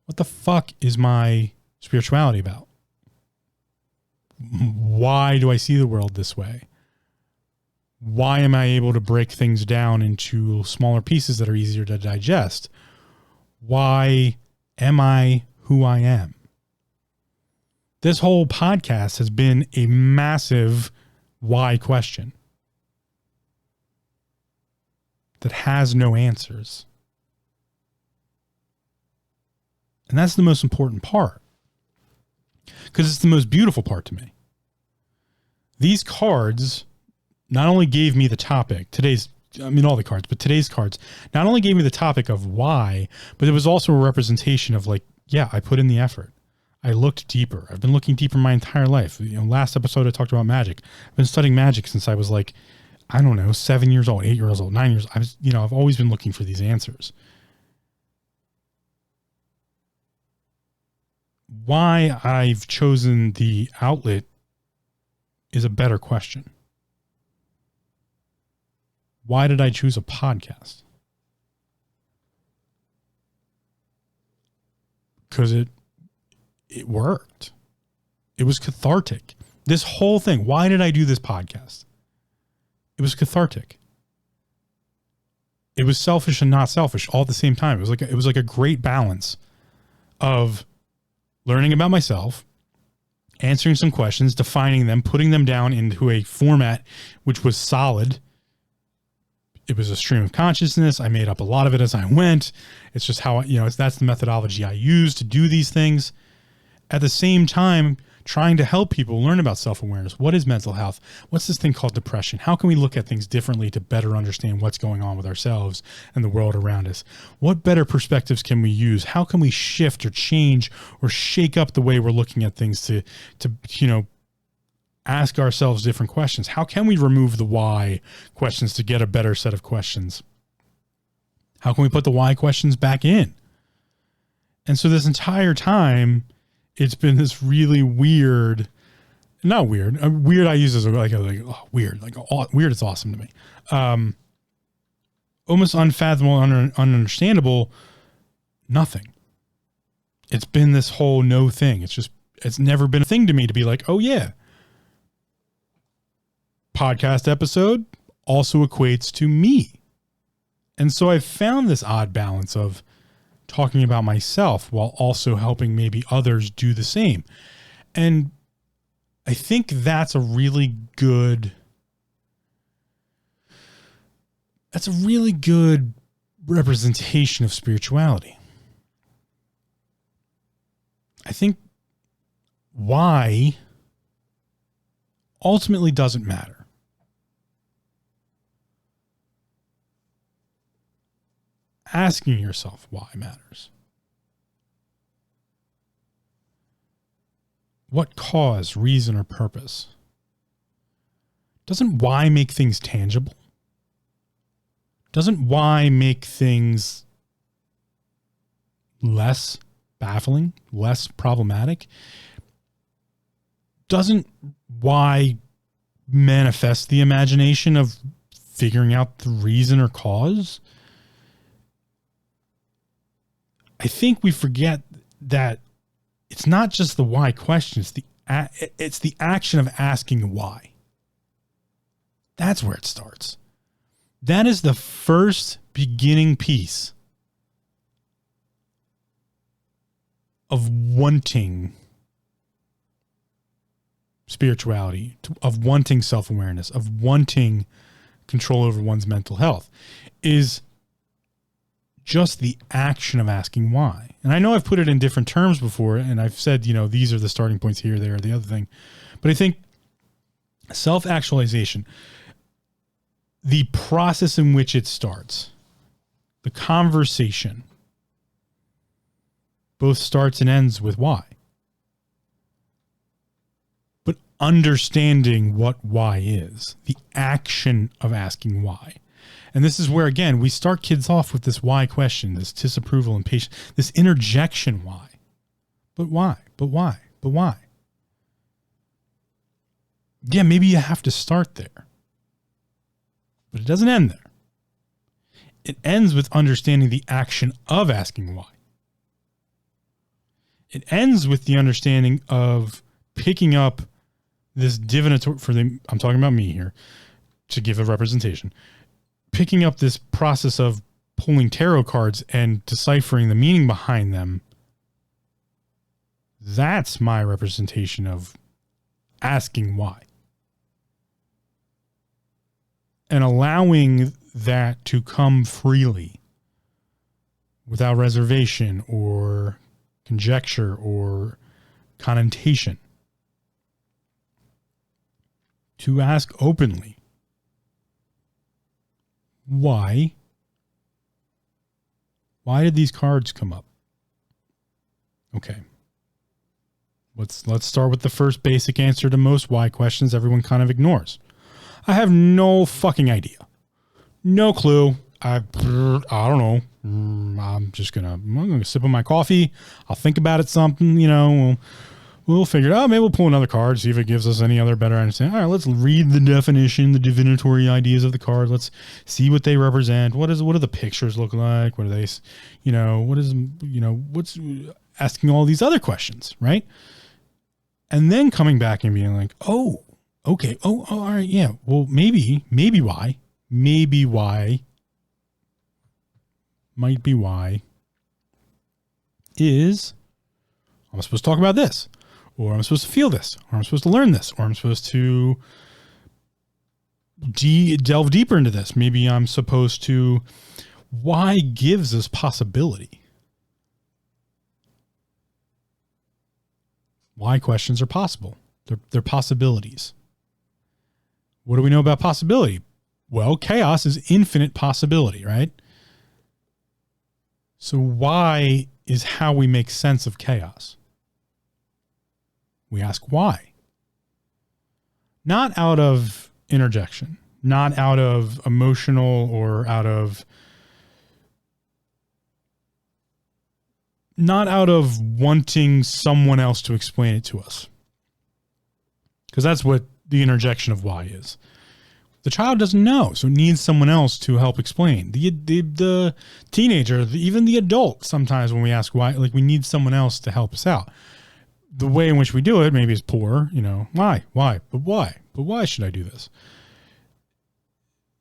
what the fuck is my spirituality about? Why do I see the world this way? Why am I able to break things down into smaller pieces that are easier to digest? Why am I who I am? This whole podcast has been a massive why question that has no answers. And that's the most important part, because it's the most beautiful part to me. These cards not only gave me the topic, all the cards, but today's cards not only gave me the topic of why, but it was also a representation of like, yeah, I put in the effort. I looked deeper. I've been looking deeper my entire life. Last episode I talked about magic. I've been studying magic since I was like, 7 years old, 8 years old, 9 years. I've always been looking for these answers. Why I've chosen the outlet is a better question. Why did I choose a podcast? Because it worked. It was cathartic. This whole thing. Why did I do this podcast? It was cathartic. It was selfish and not selfish all at the same time. It was like a great balance of learning about myself, answering some questions, defining them, putting them down into a format which was solid. It was a stream of consciousness. I made up a lot of it as I went. It's just how, that's the methodology I use to do these things. At the same time, trying to help people learn about self-awareness. What is mental health? What's this thing called depression? How can we look at things differently to better understand what's going on with ourselves and the world around us? What better perspectives can we use? How can we shift or change or shake up the way we're looking at things to ask ourselves different questions? How can we remove the why questions to get a better set of questions? How can we put the why questions back in? And so this entire time, it's been this really weird, not weird. Weird I use as weird. Weird is awesome to me. Almost unfathomable, ununderstandable, nothing. It's been this whole no thing. It's never been a thing to me to be like, oh yeah. Podcast episode also equates to me. And so I've found this odd balance of talking about myself while also helping maybe others do the same. And I think that's a really good representation of spirituality. I think why ultimately doesn't matter. Asking yourself why matters. What cause, reason, or purpose? Doesn't why make things tangible? Doesn't why make things less baffling, less problematic? Doesn't why manifest the imagination of figuring out the reason or cause? I think we forget that it's not just the why question, it's the action of asking why. That's where it starts. That is the first beginning piece of wanting spirituality, of wanting self-awareness, of wanting control over one's mental health, is just the action of asking why. And I know I've put it in different terms before, and I've said, these are the starting points here, there, the other thing. But I think self-actualization, the process in which it starts, the conversation, both starts and ends with why. But understanding what why is, the action of asking why. And this is where, again, we start kids off with this why question, this disapproval and patience, this interjection why. But why? But why? But why? Yeah, maybe you have to start there. But it doesn't end there. It ends with understanding the action of asking why. It ends with the understanding of picking up this divinatory, I'm talking about me here, to give a representation, picking up this process of pulling tarot cards and deciphering the meaning behind them. That's my representation of asking why. And allowing that to come freely without reservation or conjecture or connotation. To ask openly, why? Why did these cards come up? Okay. Let's start with the first basic answer to most why questions everyone kind of ignores. I have no fucking idea. No clue. I don't know. I'm gonna sip on my coffee. I'll think about it something, we'll figure it out. Maybe we'll pull another card, see if it gives us any other better understanding. All right, let's read the definition, the divinatory ideas of the card. Let's see what they represent. What do the pictures look like? What are they, what's asking all these other questions, right? And then coming back and being like, oh, okay. Oh, all right. Yeah. Well, maybe why might be why is I'm supposed to talk about this, or I'm supposed to feel this, or I'm supposed to learn this, or I'm supposed to delve deeper into this. Maybe I'm supposed to, why gives us possibility? Why questions are possible. They're possibilities. What do we know about possibility? Well, chaos is infinite possibility, right? So why is how we make sense of chaos. We ask why. Not out of interjection, not out of emotional or not out of wanting someone else to explain it to us. Because that's what the interjection of why is. The child doesn't know, so it needs someone else to help explain. The teenager, even the adult, sometimes when we ask why, like we need someone else to help us out. The way in which we do it maybe is poor, why, but why should I do this?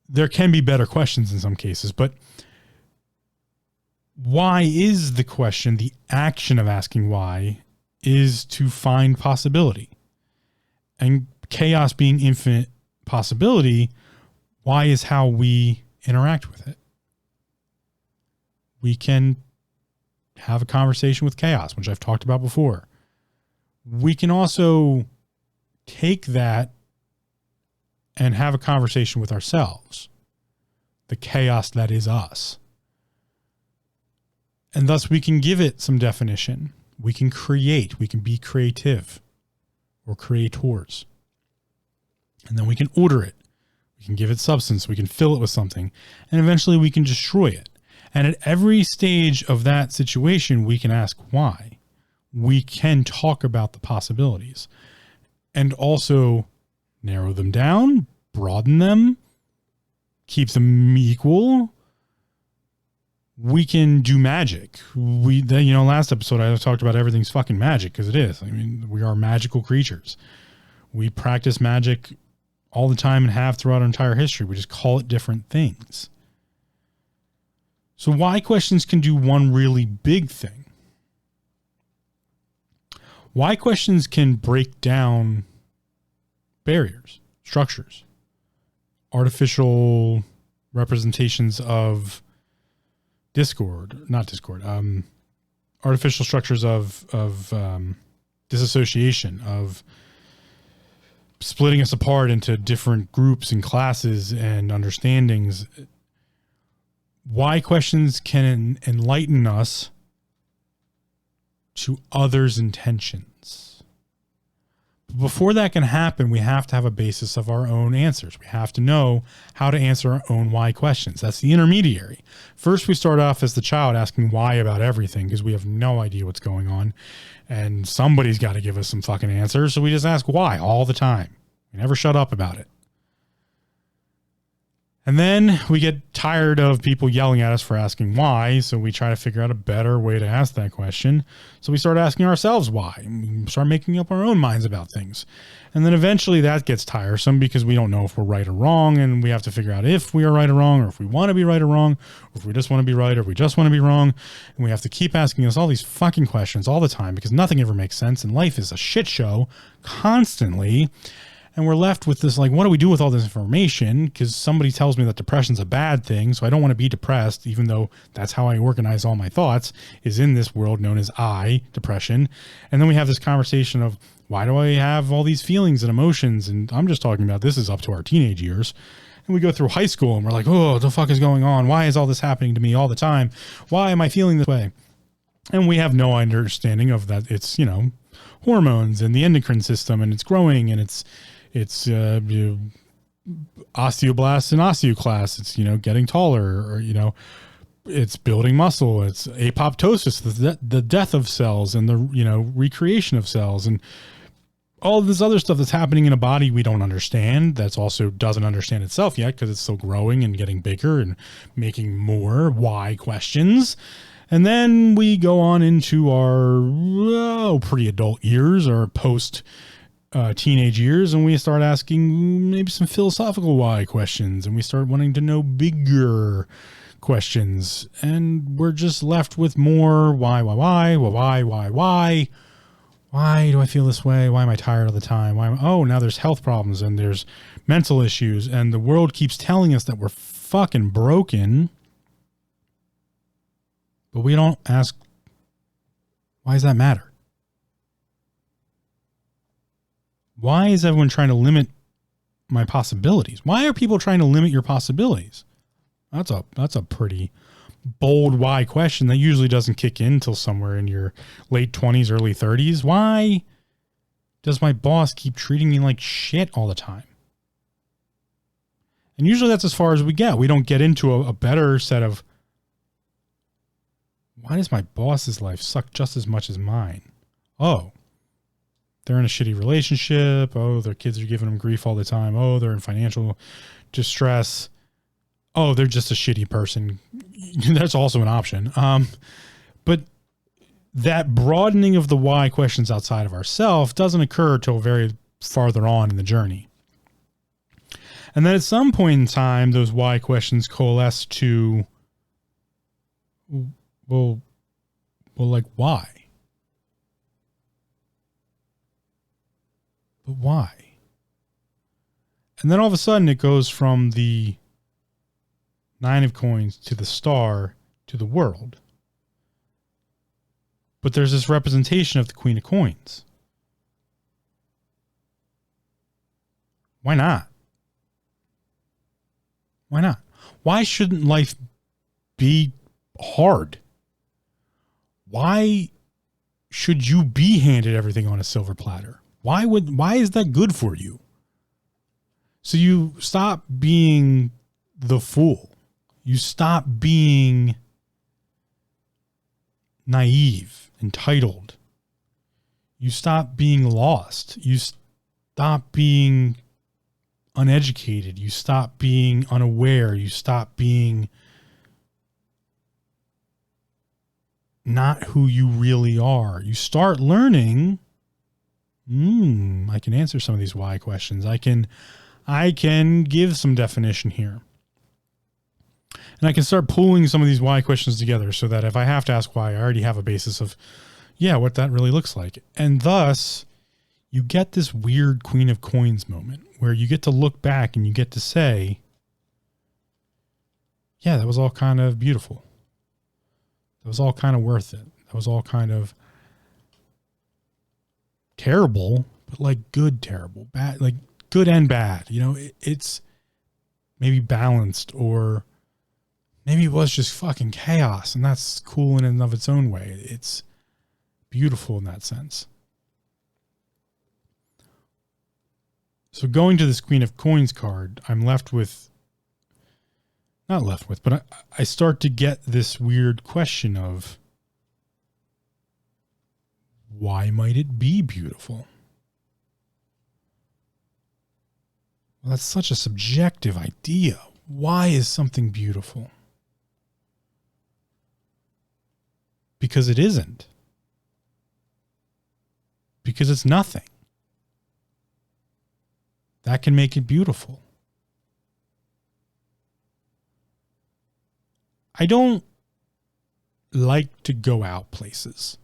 There can be better questions in some cases, but why is the question, the action of asking why is to find possibility. And chaos being infinite possibility, why is how we interact with it. We can have a conversation with chaos, which I've talked about before. We can also take that and have a conversation with ourselves, the chaos that is us. And thus we can give it some definition. We can create, we can be creative or creators. And then we can order it. We can give it substance. We can fill it with something. And eventually we can destroy it. And at every stage of that situation, we can ask why. We can talk about the possibilities and also narrow them down, broaden them, keep them equal. We can do magic. Last episode I talked about everything's fucking magic because it is. I mean, we are magical creatures. We practice magic all the time and have throughout our entire history. We just call it different things. So why questions can do one really big thing. Why questions can break down barriers, structures, artificial representations of artificial structures of disassociation, of splitting us apart into different groups and classes and understandings. Why questions can enlighten us to others' intentions. But before that can happen, we have to have a basis of our own answers. We have to know how to answer our own why questions. That's the intermediary. First, we start off as the child asking why about everything because we have no idea what's going on. And somebody's got to give us some fucking answers. So we just ask why all the time. We never shut up about it. And then we get tired of people yelling at us for asking why, so we try to figure out a better way to ask that question. So we start asking ourselves why, and we start making up our own minds about things. And then eventually that gets tiresome because we don't know if we're right or wrong, and we have to figure out if we are right or wrong, or if we want to be right or wrong, or if we just want to be right, or if we just want to be wrong. And we have to keep asking us all these fucking questions all the time because nothing ever makes sense, and life is a shit show constantly. And we're left with this, like, what do we do with all this information? Because somebody tells me that depression's a bad thing, so I don't want to be depressed, even though that's how I organize all my thoughts, is in this world known as depression. And then we have this conversation of, why do I have all these feelings and emotions? And I'm just talking about this is up to our teenage years. And we go through high school and we're like, oh, what the fuck is going on? Why is all this happening to me all the time? Why am I feeling this way? And we have no understanding of that. It's, hormones and the endocrine system, and it's growing, and it's osteoblasts and osteoclasts. It's, getting taller, or, it's building muscle. It's apoptosis, the death of cells, and the, recreation of cells, and all this other stuff that's happening in a body we don't understand. That's also doesn't understand itself yet because it's still growing and getting bigger and making more why questions. And then we go on into our pre-adult years, or post teenage years, and we start asking maybe some philosophical why questions, and we start wanting to know bigger questions, and we're just left with more why do I feel this way? Why am I tired all the time? Now there's health problems and there's mental issues, and the world keeps telling us that we're fucking broken, but we don't ask, why does that matter? Why is everyone trying to limit my possibilities? Why are people trying to limit your possibilities? That's a pretty bold why question that usually doesn't kick in until somewhere in your late 20s, early 30s. Why does my boss keep treating me like shit all the time? And usually that's as far as we get. We don't get into a better set of, why does my boss's life suck just as much as mine? Oh, they're in a shitty relationship. Oh, their kids are giving them grief all the time. Oh, they're in financial distress. Oh, they're just a shitty person. That's also an option. But that broadening of the why questions outside of ourselves doesn't occur till very farther on in the journey. And then at some point in time, those why questions coalesce to, well, like, why? But why? And then all of a sudden it goes from the 9 of coins to the star to the world. But there's this representation of the Queen of Coins. Why not? Why not? Why shouldn't life be hard? Why should you be handed everything on a silver platter? Why is that good for you? So you stop being the fool. You stop being naive, entitled. You stop being lost. You stop being uneducated. You stop being unaware. You stop being not who you really are. You start learning, I can answer some of these why questions. I can give some definition here. And I can start pulling some of these why questions together so that if I have to ask why, I already have a basis of, what that really looks like. And thus, you get this weird Queen of Coins moment where you get to look back and you get to say, that was all kind of beautiful. That was all kind of worth it. That was all kind of terrible, but like good terrible, bad, like good and bad. You know, it's maybe balanced, or maybe it was just fucking chaos, and that's cool in and of its own way. It's beautiful in that sense. So going to this Queen of Coins card, I'm left with, not left with, but I start to get this weird question of, why might it be beautiful? Well, that's such a subjective idea. Why is something beautiful? Because it isn't. Because it's nothing. That can make it beautiful. I don't like to go out places.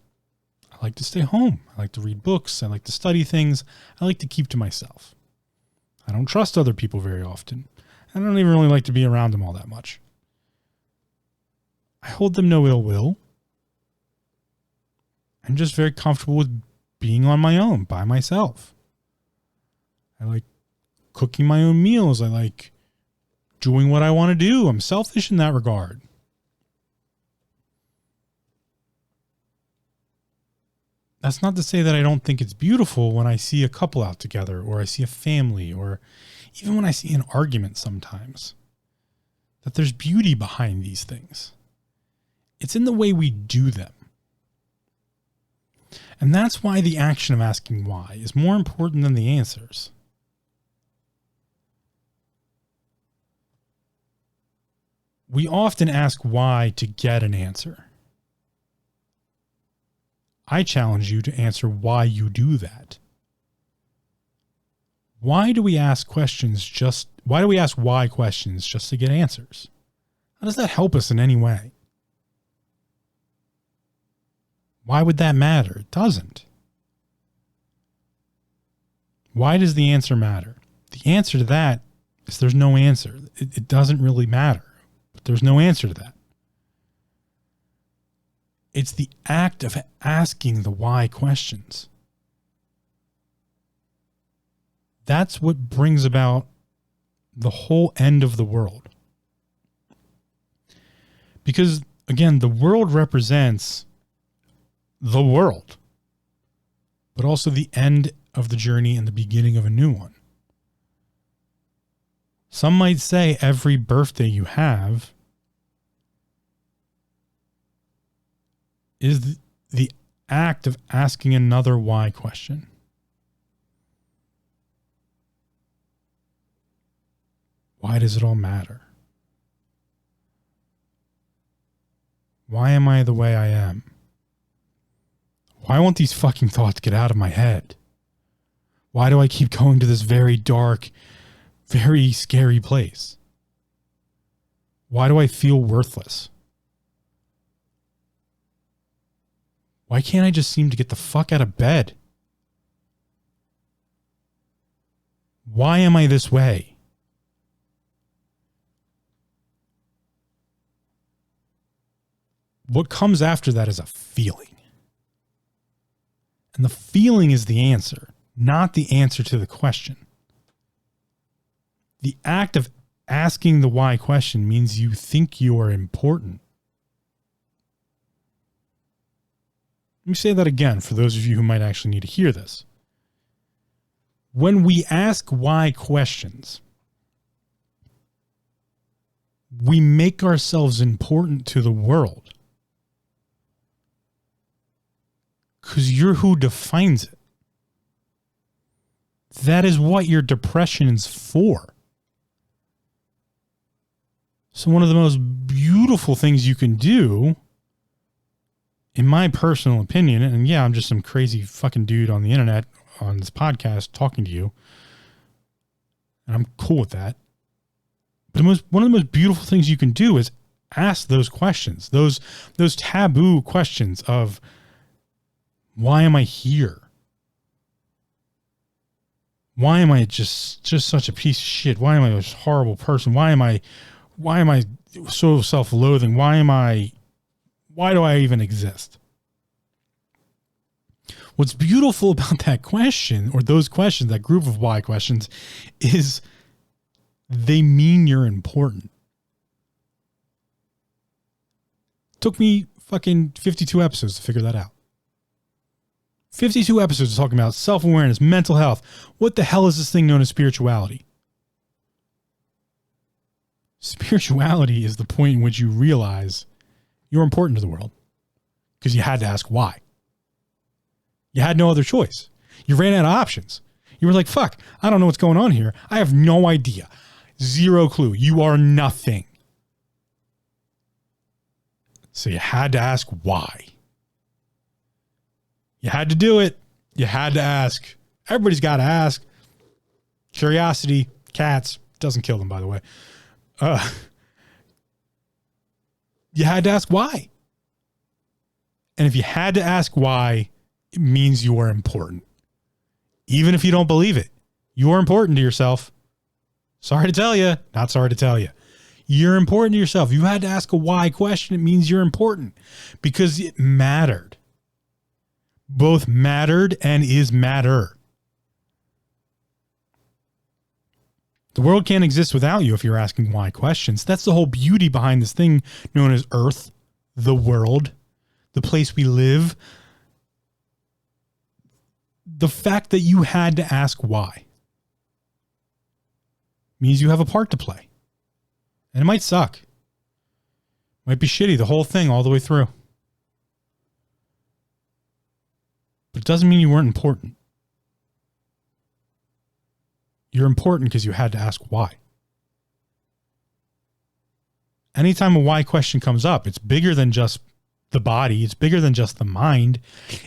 I like to stay home. I like to read books. I like to study things. I like to keep to myself. I don't trust other people very often. I don't even really like to be around them all that much. I hold them no ill will. I'm just very comfortable with being on my own, by myself. I like cooking my own meals. I like doing what I want to do. I'm selfish in that regard. That's not to say that I don't think it's beautiful when I see a couple out together, or I see a family, or even when I see an argument sometimes, that there's beauty behind these things. It's in the way we do them. And that's why the action of asking why is more important than the answers. We often ask why to get an answer. I challenge you to answer why you do that. Why do we ask why questions just to get answers? How does that help us in any way? Why would that matter? It doesn't. Why does the answer matter? The answer to that is there's no answer. It doesn't really matter, but there's no answer to that. It's the act of asking the why questions. That's what brings about the whole end of the world. Because, again, the world represents the world, but also the end of the journey and the beginning of a new one. Some might say every birthday you have is the act of asking another why question. Why does it all matter? Why am I the way I am? Why won't these fucking thoughts get out of my head? Why do I keep going to this very dark, very scary place? Why do I feel worthless? Why can't I just seem to get the fuck out of bed? Why am I this way? What comes after that is a feeling. And the feeling is the answer, not the answer to the question. The act of asking the why question means you think you are important. Let me say that again for those of you who might actually need to hear this. When we ask why questions, we make ourselves important to the world. Because you're who defines it. That is what your depression is for. So one of the most beautiful things you can do, in my personal opinion, and yeah, I'm just some crazy fucking dude on the internet on this podcast talking to you, and I'm cool with that. But one of the most beautiful things you can do is ask those questions, those taboo questions of, why am I here? Why am I just such a piece of shit? Why am I a horrible person? Why am I so self-loathing? Why am I Why do I even exist? What's beautiful about that question, or those questions, that group of why questions, is they mean you're important. Took me fucking 52 episodes to figure that out. 52 episodes talking about self-awareness, mental health. What the hell is this thing known as spirituality? Spirituality is the point in which you realize you're important to the world because you had to ask why. You had no other choice. You ran out of options. You were like, fuck, I don't know what's going on here. I have no idea. Zero clue. You are nothing. So you had to ask why. You had to do it. You had to ask. Everybody's got to ask. Curiosity, cats, doesn't kill them, by the way. You had to ask why. And if you had to ask why, it means you are important. Even if you don't believe it, you are important to yourself. Sorry to tell you, not sorry to tell you. You're important to yourself. You had to ask a why question. It means you're important because it mattered. Both mattered and is matter. The world can't exist without you if you're asking why questions. That's the whole beauty behind this thing known as Earth, the world, the place we live. The fact that you had to ask why means you have a part to play. And it might suck. Might be shitty, the whole thing all the way through. But it doesn't mean you weren't important. You're important because you had to ask why. Anytime a why question comes up, it's bigger than just the body. It's bigger than just the mind.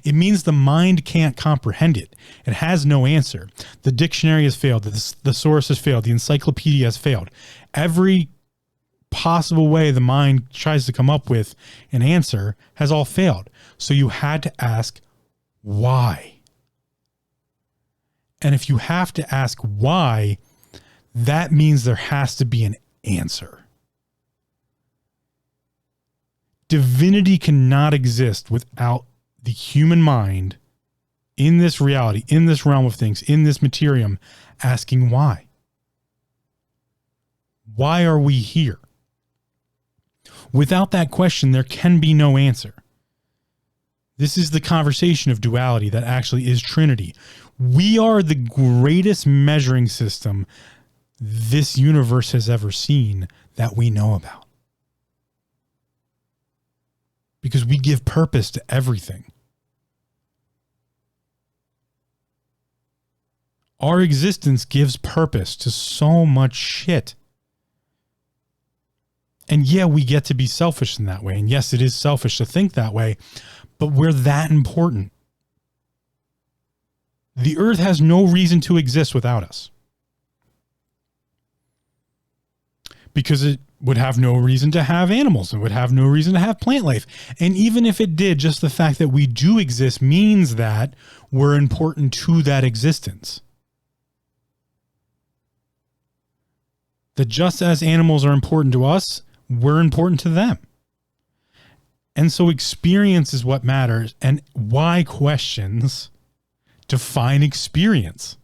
It means the mind can't comprehend it. It has no answer. The dictionary has failed. The thesaurus has failed. The encyclopedia has failed. Every possible way the mind tries to come up with an answer has all failed. So you had to ask why. And if you have to ask why, that means there has to be an answer. Divinity cannot exist without the human mind in this reality, in this realm of things, in this materium, asking why. Why are we here? Without that question, there can be no answer. This is the conversation of duality that actually is Trinity. We are the greatest measuring system this universe has ever seen that we know about. Because we give purpose to everything. Our existence gives purpose to so much shit. And yeah, we get to be selfish in that way. And yes, it is selfish to think that way, but we're that important. The earth has no reason to exist without us. Because it would have no reason to have animals. It would have no reason to have plant life. And even if it did, just the fact that we do exist means that we're important to that existence. That just as animals are important to us, we're important to them. And so experience is what matters. And why questions define experience.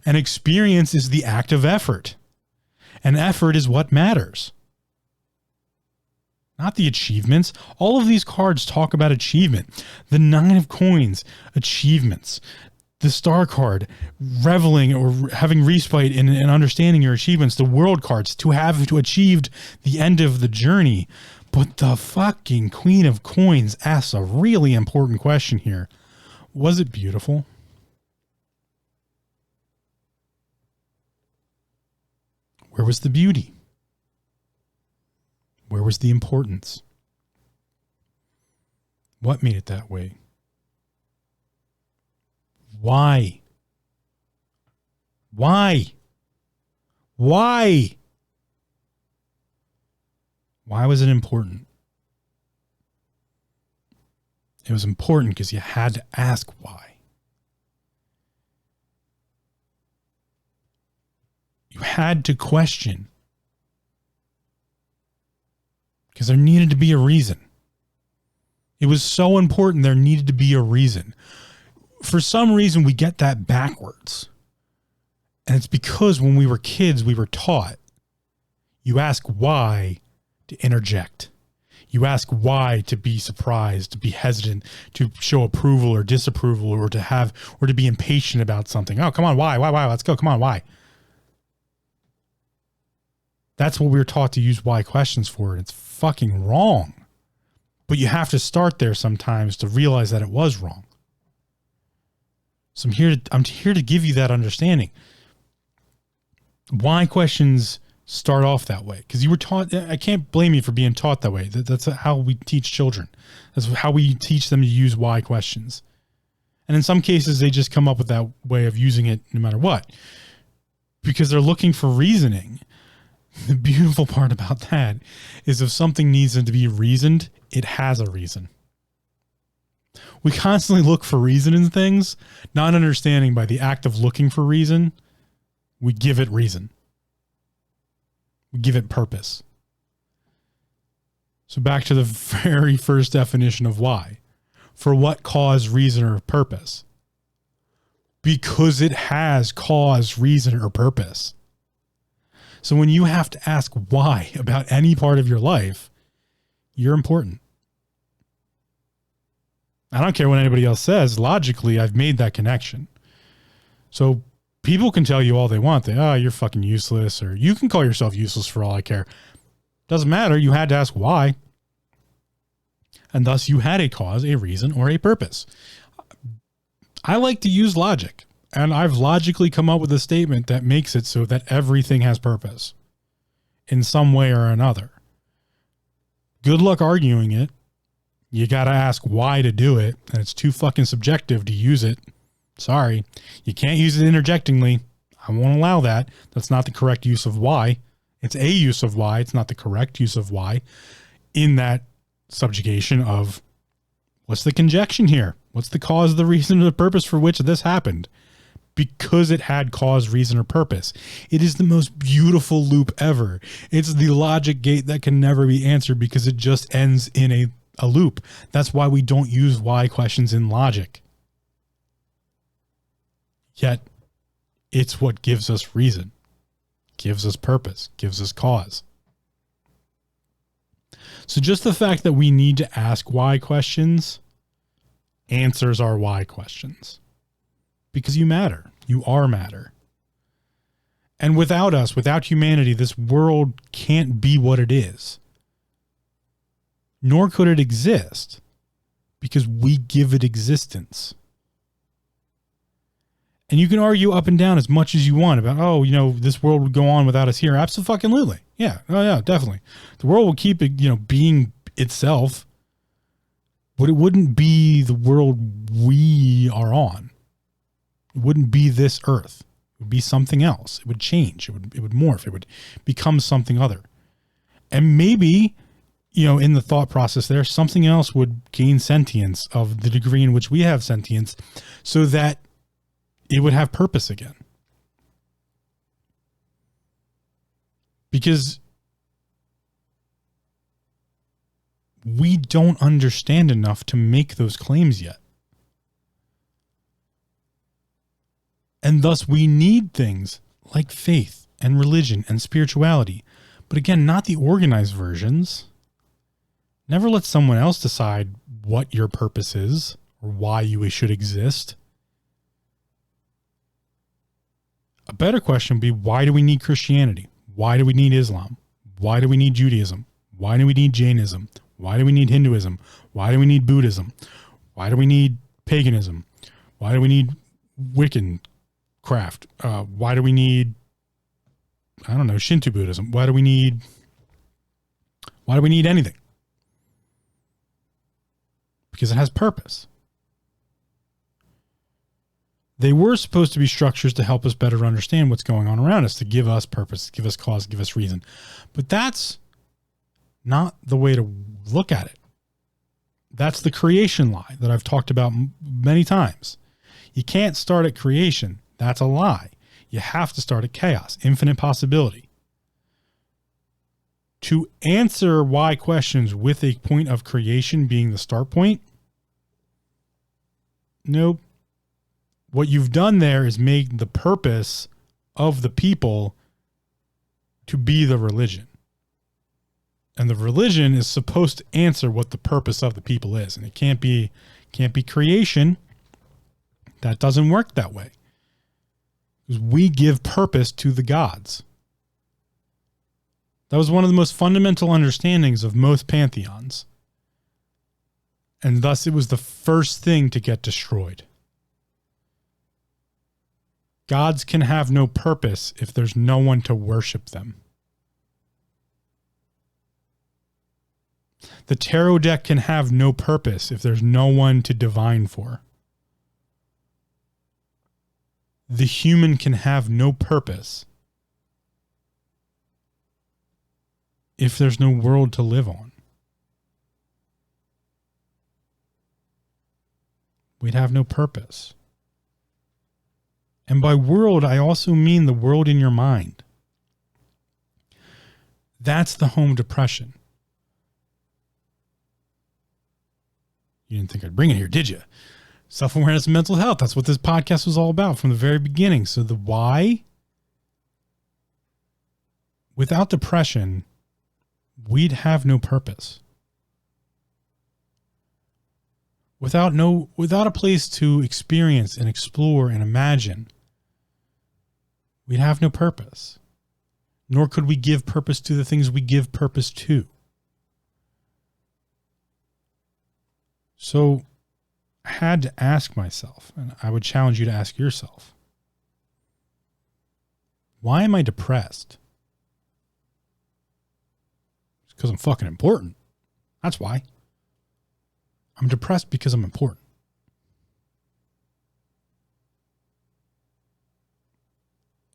And experience is the act of effort. And effort is what matters. Not the achievements. All of these cards talk about achievement. The Nine of Coins, achievements. The Star card, reveling or having respite in understanding your achievements. The World cards, to have achieved the end of the journey. But the fucking Queen of Coins asks a really important question here. Was it beautiful? Where was the beauty? Where was the importance? What made it that way? Why? Why? Why? Why was it important? It was important because you had to ask why. You had to question. because there needed to be a reason. It was so important there needed to be a reason. For some reason, we get that backwards. And it's because when we were kids, we were taught, you ask why to interject. You ask why to be surprised, to be hesitant, to show approval or disapproval, or to be impatient about something. Oh, come on, why? Let's go. Come on, why? That's what we were taught to use why questions for, and it's fucking wrong. But you have to start there sometimes to realize that it was wrong. So I'm here to give you that understanding. Why questions start off that way? Because you were taught. I can't blame you for being taught that way. That's how we teach children. That's how we teach them to use why questions. And in some cases, they just come up with that way of using it no matter what, because they're looking for reasoning. The beautiful part about that is if something needs to be reasoned, it has a reason. We constantly look for reason in things, not understanding by the act of looking for reason, we give it reason. We give it purpose. So back to the very first definition of why. For what cause, reason, or purpose? Because it has cause, reason, or purpose. So when you have to ask why about any part of your life, you're important. I don't care what anybody else says. Logically, I've made that connection. So people can tell you all they want. You're fucking useless, or you can call yourself useless for all I care. Doesn't matter. You had to ask why. And thus you had a cause, a reason, or a purpose. I like to use logic, and I've logically come up with a statement that makes it so that everything has purpose in some way or another. Good luck arguing it. You got to ask why to do it, and it's too fucking subjective to use it. Sorry. You can't use it interjectingly. I won't allow that. That's not the correct use of why. It's a use of why. It's not the correct use of why. In that subjugation of, what's the conjunction here? What's the cause, the reason, or the purpose for which this happened? Because it had cause, reason, or purpose. It is the most beautiful loop ever. It's the logic gate that can never be answered because it just ends in a loop. That's why we don't use why questions in logic. Yet, it's what gives us reason, gives us purpose, gives us cause. So just the fact that we need to ask why questions answers our why questions. Because you matter. You are matter. And without us, without humanity, this world can't be what it is. Nor could it exist because we give it existence. And you can argue up and down as much as you want about, this world would go on without us here. Absolutely. Yeah. Oh, yeah, definitely. The world will keep, being itself, but it wouldn't be the world we are on. It wouldn't be this earth. It would be something else. It would change. It would morph. It would become something other. And maybe, in the thought process there, something else would gain sentience of the degree in which we have sentience so that it would have purpose again. Because we don't understand enough to make those claims yet. And thus we need things like faith and religion and spirituality. But again, not the organized versions. Never let someone else decide what your purpose is or why you should exist. A better question would be, why do we need Christianity? Why do we need Islam? Why do we need Judaism? Why do we need Jainism? Why do we need Hinduism? Why do we need Buddhism? Why do we need paganism? Why do we need Wiccan craft? Why do we need, Shinto Buddhism? Why do we need anything? Because it has purpose. They were supposed to be structures to help us better understand what's going on around us, to give us purpose, give us cause, give us reason. But that's not the way to look at it. That's the creation lie that I've talked about many times. You can't start at creation. That's a lie. You have to start at chaos, infinite possibility. to answer why questions with a point of creation being the start point? Nope. What you've done there is made the purpose of the people to be the religion. And the religion is supposed to answer what the purpose of the people is. And it can't be creation. That doesn't work that way. Because we give purpose to the gods. That was one of the most fundamental understandings of most pantheons. And thus it was the first thing to get destroyed. Gods can have no purpose if there's no one to worship them. The tarot deck can have no purpose if there's no one to divine for. The human can have no purpose if there's no world to live on. We'd have no purpose. And by world, I also mean the world in your mind. That's the home depression. You didn't think I'd bring it here, did you? Self-awareness and mental health. That's what this podcast was all about from the very beginning. So the why, without depression, we'd have no purpose. Without a place to experience and explore and imagine, we'd have no purpose. Nor could we give purpose to the things we give purpose to. So I had to ask myself, and I would challenge you to ask yourself, why am I depressed? It's because I'm fucking important. That's why. I'm depressed because I'm important.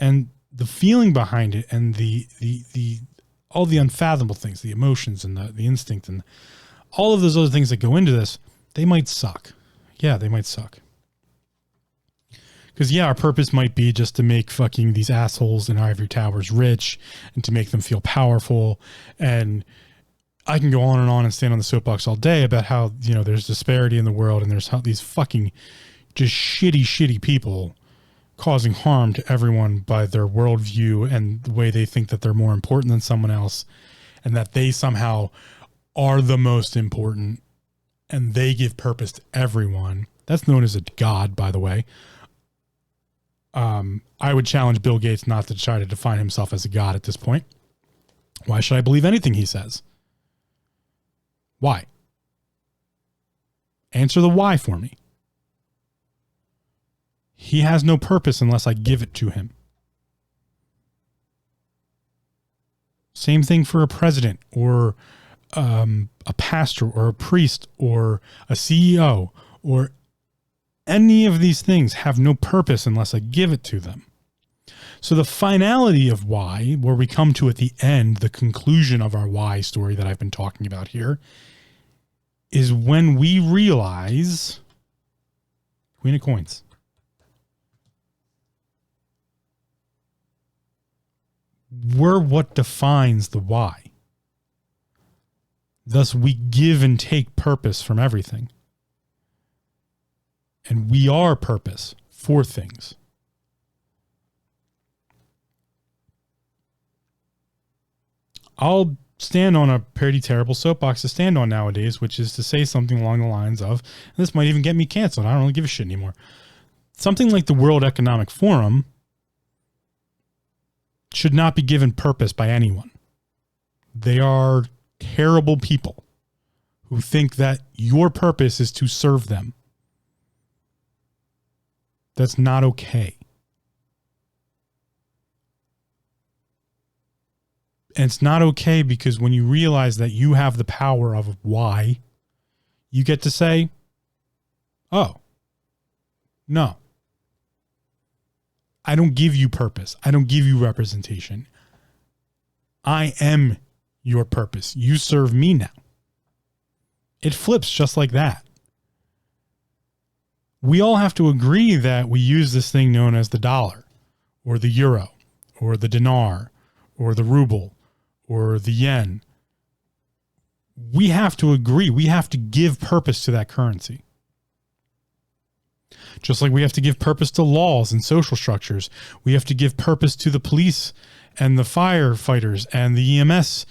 And the feeling behind it and the all the unfathomable things, the emotions and the instinct and all of those other things that go into this, they might suck. Yeah, they might suck. Because, yeah, our purpose might be just to make fucking these assholes in ivory towers rich and to make them feel powerful. And I can go on and stand on the soapbox all day about how, you know, there's disparity in the world and there's how these fucking just shitty people causing harm to everyone by their worldview and the way they think that they're more important than someone else and that they somehow are the most important and they give purpose to everyone. That's known as a god, by the way. I would challenge Bill Gates not to try to define himself as a god at this point. Why should I believe anything he says? Why? Answer the why for me. He has no purpose unless I give it to him. Same thing for a president or a pastor or a priest or a CEO or any of these things have no purpose unless I give it to them. So the finality of why, where we come to at the end, the conclusion of our why story that I've been talking about here, is when we realize, Queen of Coins, we're what defines the why. Thus, we give and take purpose from everything. And we are purpose for things. I'll stand on a pretty terrible soapbox to stand on nowadays, which is to say something along the lines of, and this might even get me canceled, I don't really give a shit anymore. Something like the World Economic Forum should not be given purpose by anyone. They are terrible people who think that your purpose is to serve them. That's not okay. And it's not okay because when you realize that you have the power of why, you get to say, oh, no. I don't give you purpose. I don't give you representation. I am your purpose. You serve me now. It flips just like that. We all have to agree that we use this thing known as the dollar or the euro or the dinar or the ruble or the yen. We have to agree. We have to give purpose to that currency. Just like we have to give purpose to laws and social structures. We have to give purpose to the police and the firefighters and the EMS,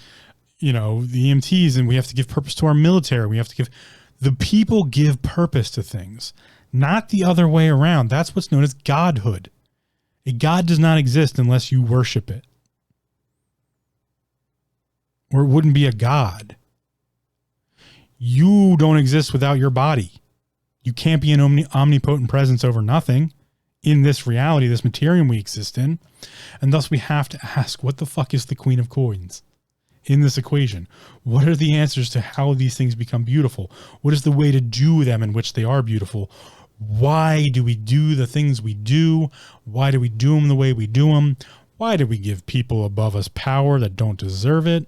the EMTs, and we have to give purpose to our military. We have to the people give purpose to things, not the other way around. That's what's known as godhood. A god does not exist unless you worship it. Or it wouldn't be a god. You don't exist without your body. You can't be an omnipotent presence over nothing in this reality, this materium we exist in. And thus we have to ask, what the fuck is the Queen of Coins in this equation? What are the answers to how these things become beautiful? What is the way to do them in which they are beautiful? Why do we do the things we do? Why do we do them the way we do them? Why do we give people above us power that don't deserve it?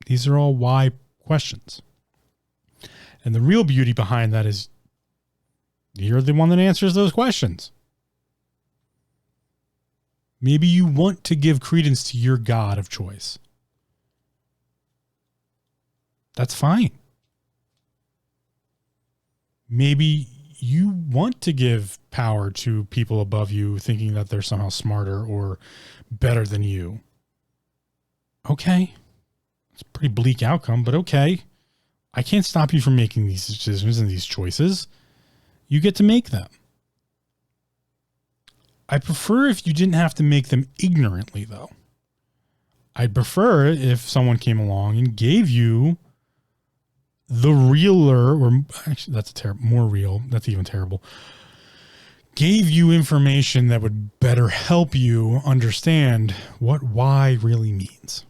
These are all why questions. And the real beauty behind that is you're the one that answers those questions. Maybe you want to give credence to your God of choice. That's fine. Maybe you want to give power to people above you, thinking that they're somehow smarter or better than you. Okay. It's a pretty bleak outcome, but okay. I can't stop you from making these decisions and these choices. You get to make them. I prefer if you didn't have to make them ignorantly, though. I'd prefer if someone came along and gave you the realer, or actually that's more real. That's even terrible. Gave you information that would better help you understand what why really means.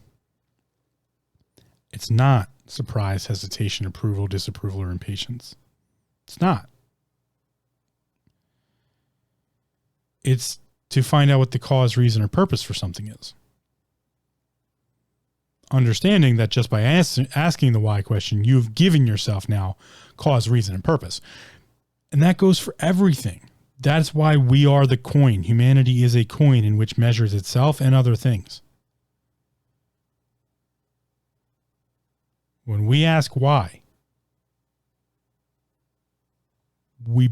It's not surprise, hesitation, approval, disapproval, or impatience. It's not. It's to find out what the cause, reason, or purpose for something is. Understanding that just by asking the why question, you've given yourself now cause, reason, and purpose. And that goes for everything. That's why we are the coin. Humanity is a coin in which measures itself and other things. When we ask why, we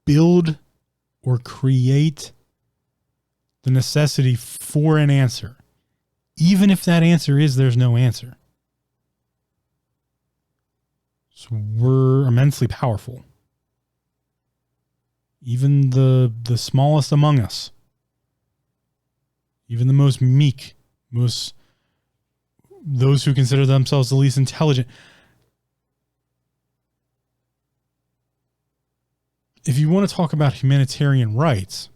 build or create the necessity for an answer, even if that answer is there's no answer. So we're immensely powerful. Even the smallest among us, even the most meek, those who consider themselves the least intelligent. If you want to talk about humanitarian rights,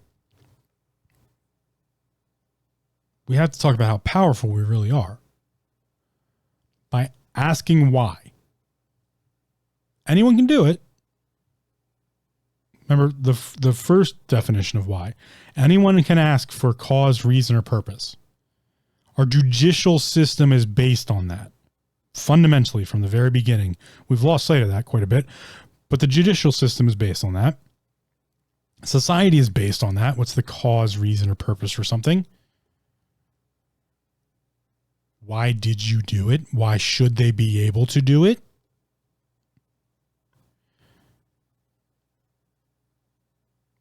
we have to talk about how powerful we really are by asking why. Anyone can do it. Remember the first definition of why. Anyone can ask for cause, reason, or purpose. Our judicial system is based on that. Fundamentally, from the very beginning. We've lost sight of that quite a bit, but the judicial system is based on that. Society is based on that. What's the cause, reason, or purpose for something? Why did you do it? Why should they be able to do it?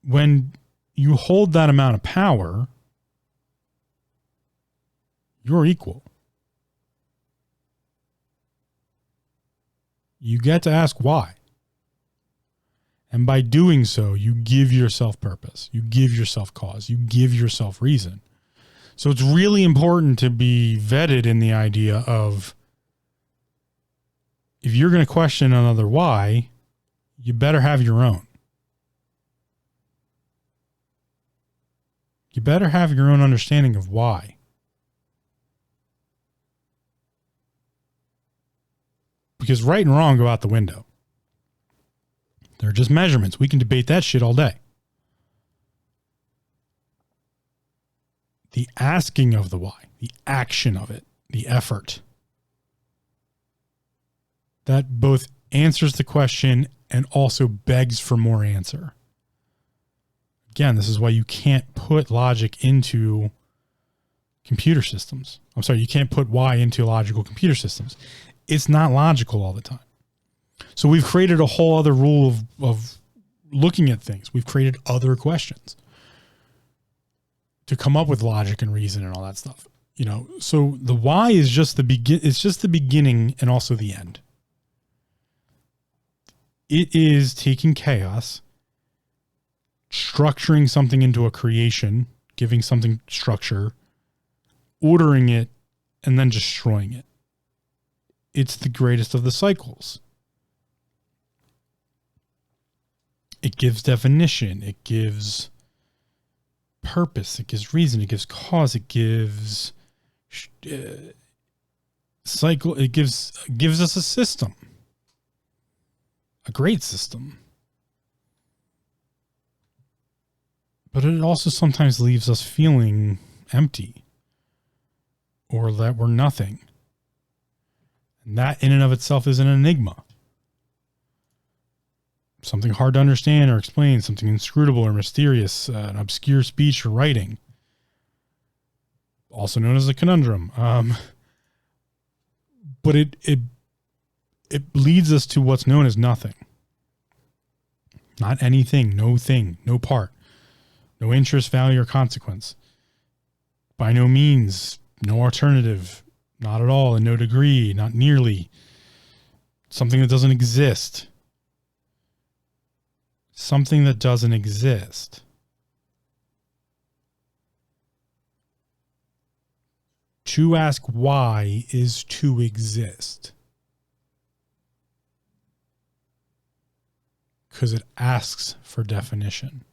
When you hold that amount of power, you're equal. You get to ask why. And by doing so, you give yourself purpose. You give yourself cause. You give yourself reason. So it's really important to be vetted in the idea of, if you're going to question another why, you better have your own. You better have your own understanding of why. Because right and wrong go out the window. They're just measurements. We can debate that shit all day. The asking of the why, the action of it, the effort, that both answers the question and also begs for more answer. Again, this is why you can't put logic into computer systems. I'm sorry, you can't put why into logical computer systems. It's not logical all the time. So we've created a whole other rule of looking at things. We've created other questions to come up with logic and reason and all that stuff. You know, so the why is just it's just the beginning and also the end. It is taking chaos, structuring something into a creation, giving something structure, ordering it, and then destroying it. It's the greatest of the cycles. It gives definition. It gives purpose. It gives reason. It gives cause. It gives cycle. It gives us a system, a great system. But it also sometimes leaves us feeling empty or that we're nothing. And that in and of itself is an enigma. Something hard to understand or explain, something inscrutable or mysterious, an obscure speech or writing, also known as a conundrum. But it leads us to what's known as nothing. Not anything, no part, no interest, value, or consequence. By no means, no alternative, not at all, in no degree, not nearly. Something that doesn't exist. Something that doesn't exist. To ask why is to exist. Because it asks for definition.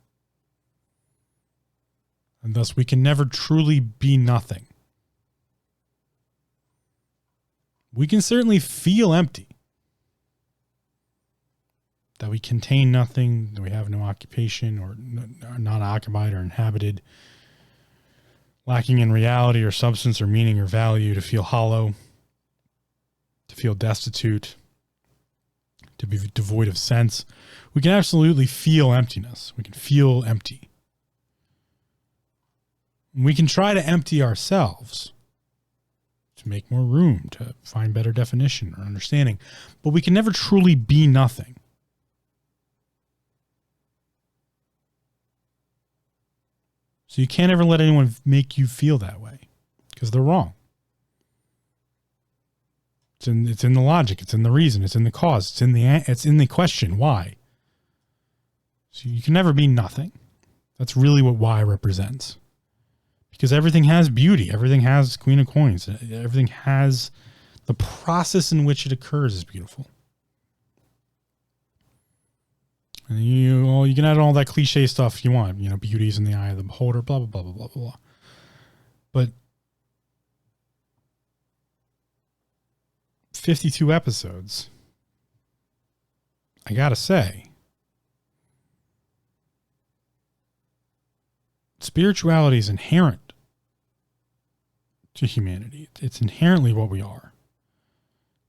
And thus we can never truly be nothing. We can certainly feel empty. That we contain nothing, that we have no occupation or are not occupied or inhabited, lacking in reality or substance or meaning or value, to feel hollow, to feel destitute, to be devoid of sense. We can absolutely feel emptiness. We can feel empty. We can try to empty ourselves to make more room, to find better definition or understanding, but we can never truly be nothing. So you can't ever let anyone make you feel that way because they're wrong. It's in the logic. It's in the reason. It's in the cause. It's in the question. Why? So you can never be nothing. That's really what why represents. Because everything has beauty. Everything has Queen of Coins. Everything has the process in which it occurs is beautiful. And you can add all that cliche stuff you want. You know, beauty's in the eye of the beholder, blah, blah, blah, blah, blah, blah. But 52 episodes, I gotta say, spirituality is inherent to humanity. It's inherently what we are.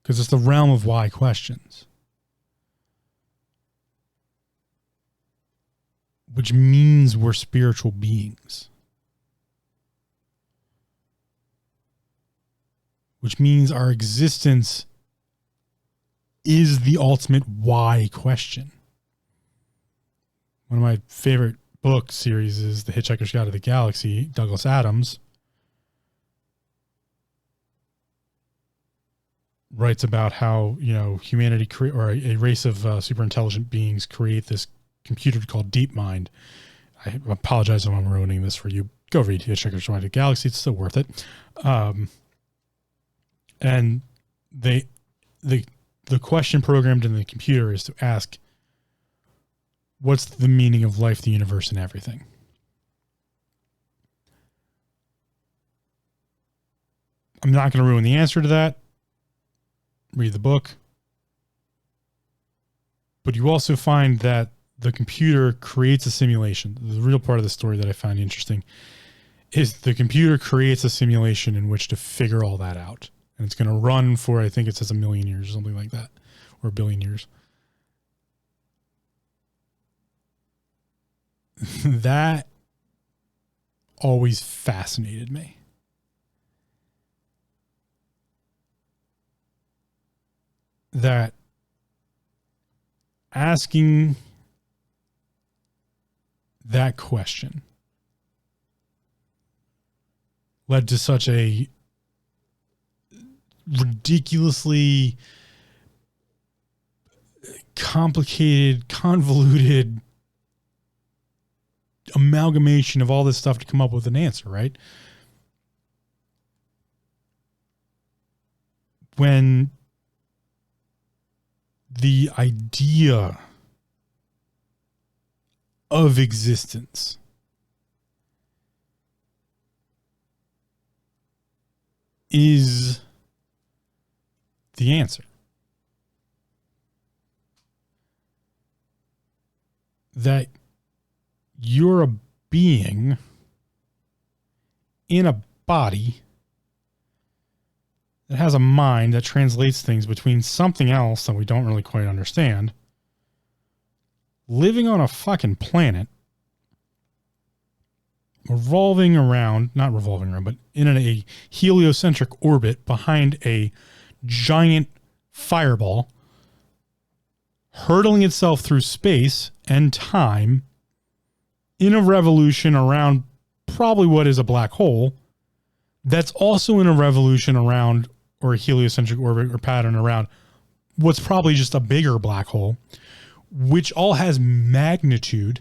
Because it's the realm of why questions. Which means we're spiritual beings. Which means our existence is the ultimate why question. One of my favorite book series is The Hitchhiker's Guide to the Galaxy, Douglas Adams writes about how, you know, humanity or a race of super intelligent beings create this computer called DeepMind. I apologize if I'm ruining this for you. Go read Hitchhiker's Guide to the Galaxy. It's still worth it. And the question programmed in the computer is to ask, what's the meaning of life, the universe, and everything? I'm not going to ruin the answer to that. Read the book. But you also find that the computer creates a simulation. The real part of the story that I found interesting is the computer creates a simulation in which to figure all that out. And it's going to run for, I think it says 1 million years or something like that, or 1 billion years. That always fascinated me. that asking that question led to such a ridiculously complicated, convoluted amalgamation of all this stuff to come up with an answer, right? When the idea of existence is the answer. That you're a being in a body that has a mind that translates things between something else that we don't really quite understand, living on a fucking planet, not revolving around, but in a heliocentric orbit behind a giant fireball, hurtling itself through space and time in a revolution around probably what is a black hole, that's also in a revolution around, or a heliocentric orbit or pattern around what's probably just a bigger black hole, which all has magnitude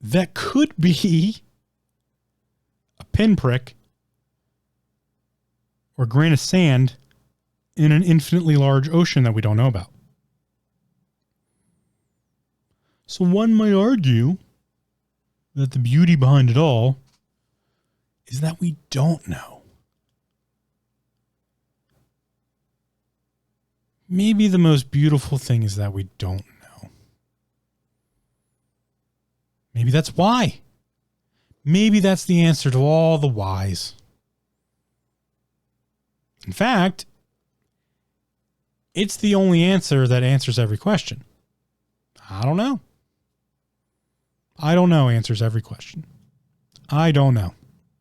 that could be a pinprick or a grain of sand in an infinitely large ocean that we don't know about. So one might argue that the beauty behind it all is that we don't know. Maybe the most beautiful thing is that we don't know. Maybe that's why. Maybe that's the answer to all the whys. In fact, it's the only answer that answers every question. I don't know. I don't know answers every question. I don't know.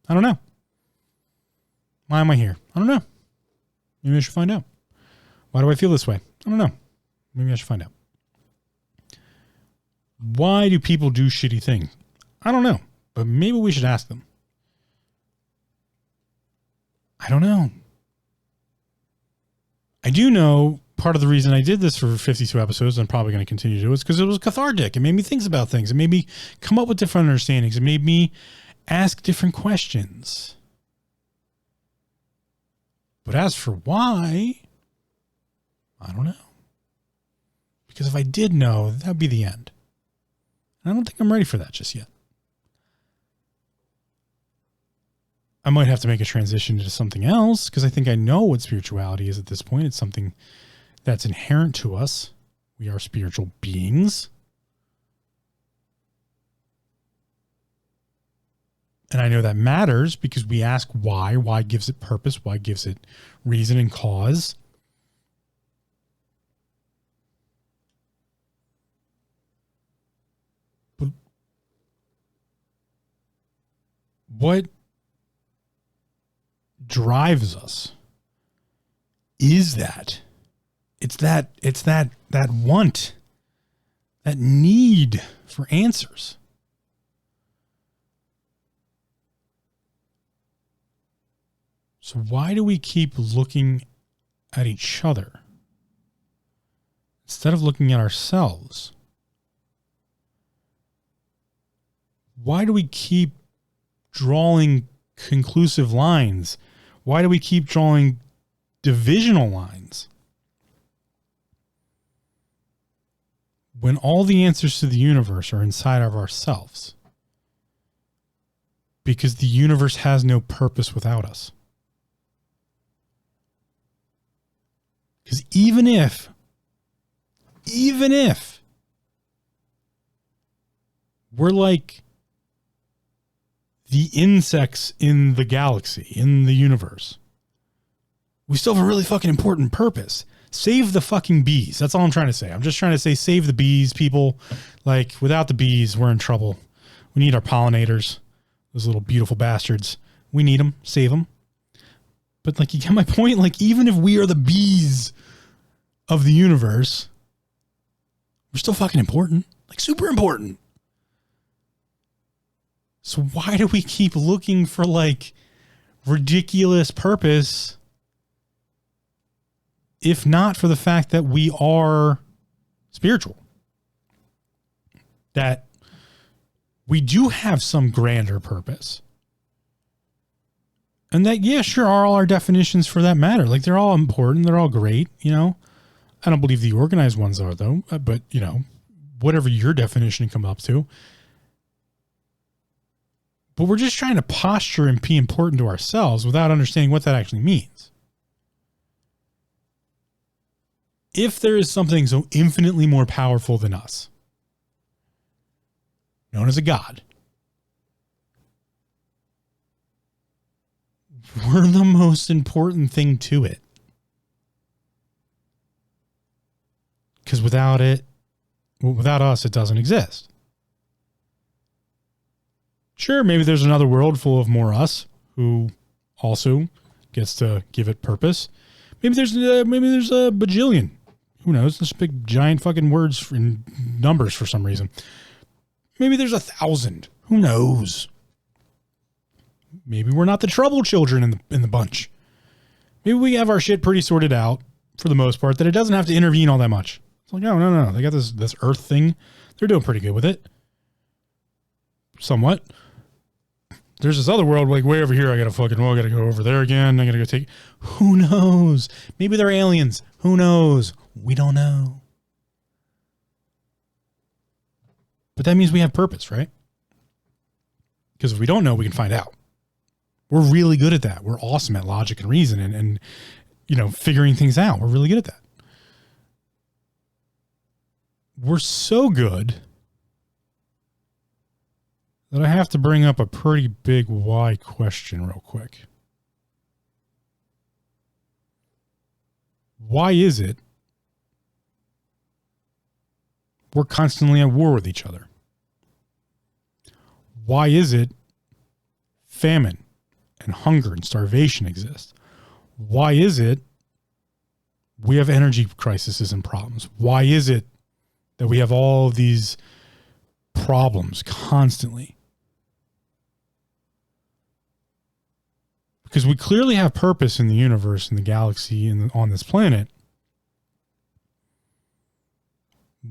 I don't know. Why am I here? I don't know. Maybe I should find out. Why do I feel this way? I don't know. Maybe I should find out. Why do people do shitty things? I don't know. But maybe we should ask them. I don't know. I do know part of the reason I did this for 52 episodes, and I'm probably going to continue to do it, is because it was cathartic. It made me think about things. It made me come up with different understandings. It made me ask different questions. But as for why, I don't know. Because if I did know, that would be the end. And I don't think I'm ready for that just yet. I might have to make a transition into something else, because I think I know what spirituality is at this point. It's something that's inherent to us. We are spiritual beings. And I know that matters because we ask why. Why gives it purpose? Why gives it reason and cause? But what drives us is that it's that want, that need for answers. So why do we keep looking at each other instead of looking at ourselves? Why do we keep drawing conclusive lines? Why do we keep drawing divisional lines when all the answers to the universe are inside of ourselves? Because the universe has no purpose without us. Because even if we're like the insects in the galaxy, in the universe, we still have a really fucking important purpose. Save the fucking bees. That's all I'm trying to say. I'm just trying to say save the bees, people. Like, without the bees, we're in trouble. We need our pollinators, those little beautiful bastards. We need them. Save them. But like, you get my point? Like, even if we are the bees of the universe, we're still fucking important. Like, super important. So why do we keep looking for like ridiculous purpose if not for the fact that we are spiritual? That we do have some grander purpose. And that, yeah, sure, are all our definitions for that matter. Like, they're all important. They're all great, you know. I don't believe the organized ones are, though. But, you know, whatever your definition come up to. But we're just trying to posture and be important to ourselves without understanding what that actually means. If there is something so infinitely more powerful than us, known as a God, we're the most important thing to it. Because without us, it doesn't exist. Sure, maybe there's another world full of more us who also gets to give it purpose. Maybe there's a bajillion. Who knows? There's big giant fucking words in numbers for some reason. Maybe there's 1,000. Who knows? Maybe we're not the trouble children in the bunch. Maybe we have our shit pretty sorted out for the most part, that it doesn't have to intervene all that much. It's like, oh, no. They got this Earth thing. They're doing pretty good with it. Somewhat. There's this other world, like way over here. I gotta go over there again. I gotta go take. Who knows? Maybe they're aliens. Who knows? We don't know. But that means we have purpose, right? Because if we don't know, we can find out. We're really good at that. We're awesome at logic and reason and you know, figuring things out. We're really good at that. We're so good that I have to bring up a pretty big why question real quick. Why is it we're constantly at war with each other? Why is it famine and hunger and starvation exist? Why is it we have energy crises and problems? Why is it that we have all of these problems constantly? Because we clearly have purpose in the universe, in the galaxy, and on this planet.